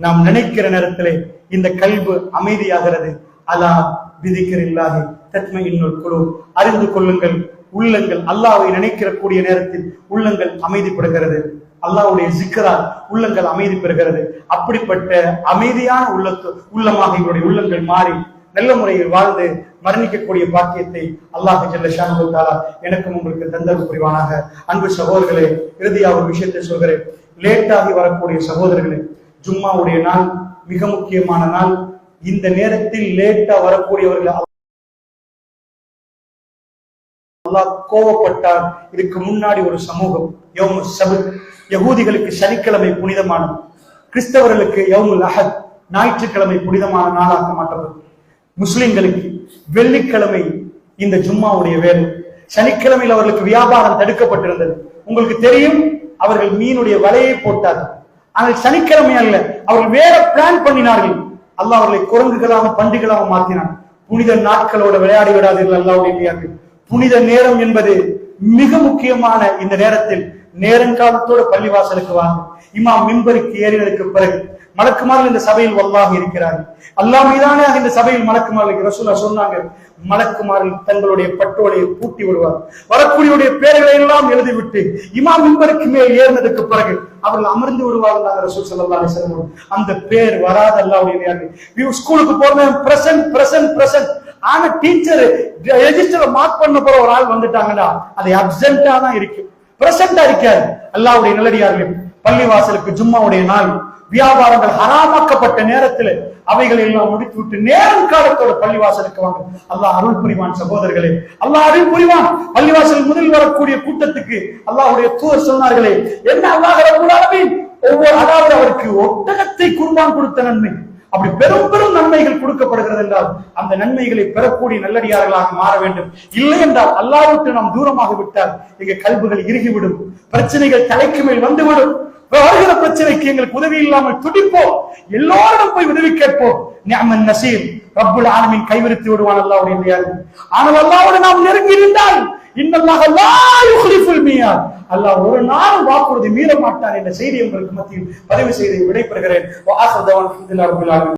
நாம் நினைக்கிற நேரத்திலே இந்த கல்வி அமைதியாகிறது. அலா பிதிக்ரில்லாஹி தத்மஇன்னுல் குலூப். அறிந்து கொள்ளுங்கள், உள்ளங்கள் அல்லாஹ்வை நினைக்கிற கூடிய நேரத்தில் உள்ளங்கள் அமைதிப்படுகிறது. அல்லாஹ்வுடைய ஜிக்ரால் உள்ளங்கள் அமைதி பெறுகிறது. அப்படிப்பட்ட அமைதியான உள்ளமாக எங்களுடைய உள்ளங்கள் மாறி நல்ல முறையில் வாழ்ந்து மரணிக்கக்கூடிய பாக்கியத்தை அல்லாஹ் ஜல்ல ஷானஹு தஆலா எனக்கும் உங்களுக்கு தந்தருள் புரிவானாக. அன்பு சகோதரர்களே, இறுதியாக ஒரு விஷயத்தை சொல்கிறேன். லேட்டாகி வரக்கூடிய சகோதரர்களே, ஜும்மாவுடைய நாள் மிக முக்கியமான நாள். இந்த நேரத்தில் லேட்டா வரக்கூடியவர்கள் அல்லாஹ் கோபப்பட்டார். இதுக்கு முன்னாடி ஒரு சமூகம் யௌமுல் சப்த், யகூதிகளுக்கு சனிக்கிழமை புனிதமானது, கிறிஸ்தவர்களுக்கு யௌமுல் அஹத் ஞாயிற்றுக்கிழமை புனிதமான நாளாக மாற்றப்பட்டது. முஸ்லிம்களுக்கு வெள்ளிக்கிழமை இந்த ஜும்மாவுடைய வேலை. சனிக்கிழமையில் அவர்களுக்கு வியாபாரம் தடுக்கப்பட்டிருந்தது. உங்களுக்கு தெரியும், அவர்கள் மீனுடைய வலையை போட்டார்கள். ஆனால் சனிக்கிழமை அல்ல, அவர்கள் வேற பிளான் பண்ணினார்கள். அல்லாஹ் அவர்களை குரங்குகளாக பண்டிகளாக மாற்றினான். புனித நாட்களோட விளையாடி விடாதீர்கள் அல்லாஹ்வுடைய. புனித நேரம் என்பது மிக முக்கியமான இந்த நேரத்தில் நேரங்காலத்தோட பள்ளிவாசலுக்கு வாங்க. இமாம் மிம்பருக்கு ஏறினதுக்கு பிறகு மலக்குமார்கள் இந்த சபையில் வல்லாஹ் இருக்கிறார்கள். அல்லாஹ் மீதானே இந்த சபையில் மலக்குமார்கள் ரசூலுல்லாஹ் சொன்னாங்க, மலக்குமார்கள் தங்களுடைய பட்டோலையை பூட்டி விடுவார். வரக்கூடியவுடைய பேர்களை எல்லாம் எழுதிவிட்டு இமாம் மிம்பருக்கு மேல் ஏறினதுக்கு பிறகு அவர்கள் அமர்ந்து விடுவார்கள். ரசூல் ஸல்லல்லாஹு அலைஹி வஸல்லம் அந்த பேர் வராத அல்லாஹ்வுடைய. ஸ்கூலுக்கு போறேன் பிரசன்ட் பிரசன்ட் பிரசன்ட், ஆனா டீச்சர் ரெஜிஸ்டரை மார்க் பண்ண போற ஒரு ஆள் வந்துட்டாங்கன்னா அது அப்சென்டா தான் இருக்கு, பிரசன்டா இருக்காது. அல்லாஹ்வுடைய நல்லடியார்கள், பள்ளிவாசலுக்கு ஜும்மாவுடைய நாள் வியாபாரங்கள் ஹராமாக்கப்பட்ட நேரத்தில் அவைகளை எல்லாம் முடித்து விட்டு நேரம் காலத்தோட பள்ளிவாசலுக்கு வாங்க. அல்லாஹ் அருள் புரிவான் சகோதரர்களே, அல்லாஹ் அருள் புரிவான். பள்ளிவாசல் முதல் வரக்கூடிய கூட்டத்துக்கு அல்லாஹ்வுடைய தூதர் சொன்னார்களே, என்ன அல்லாஹ் ரப்பல் ஆலமீன் ஒவ்வொரு, அதாவது அவருக்கு ஒட்டகத்தை குர்பான் கொடுத்த நன்மை, அப்படி பெரும் பெரும் நன்மைகள் கொடுக்கப்படுகிறது என்றால் அந்த நன்மைகளை பெறக்கூடிய நல்லடியார்களாக மாற வேண்டும். இல்லை என்றால் அல்லாஹ் விட்டு நாம் தூரமாக விட்டால் எங்க கல்புகள் இறுகிவிடும், பிரச்சனைகள் தலைக்கு மேல் வந்துவிடும். வருகிற பிரச்சனைக்கு எங்களுக்கு உதவி இல்லாமல் துடிப்போம், எல்லோரும் போய் உதவி கேட்போம். நிஅமன் நசீர், ரப்புல் ஆலமீன் கைவிரித்து விடுவான் அல்லாஹ்வுடைய. ஆனால் அல்லாஹ்வோடு நாம் நெருங்கி இருந்தால் இன்னல்லாஹ லா யுக்லிஃபுல் மியாத், அல்லாஹ் ஒரு நாள் வாக்குறுதி மீற மாட்டான் என்ற செய்தி உங்களுக்கு மத்தியில் பதிவு செய்து விடைபெறுகிறேன். வஆஹிரு தஅவானா அல்ஹம்துலில்லாஹி ரப்பில் ஆலமீன்.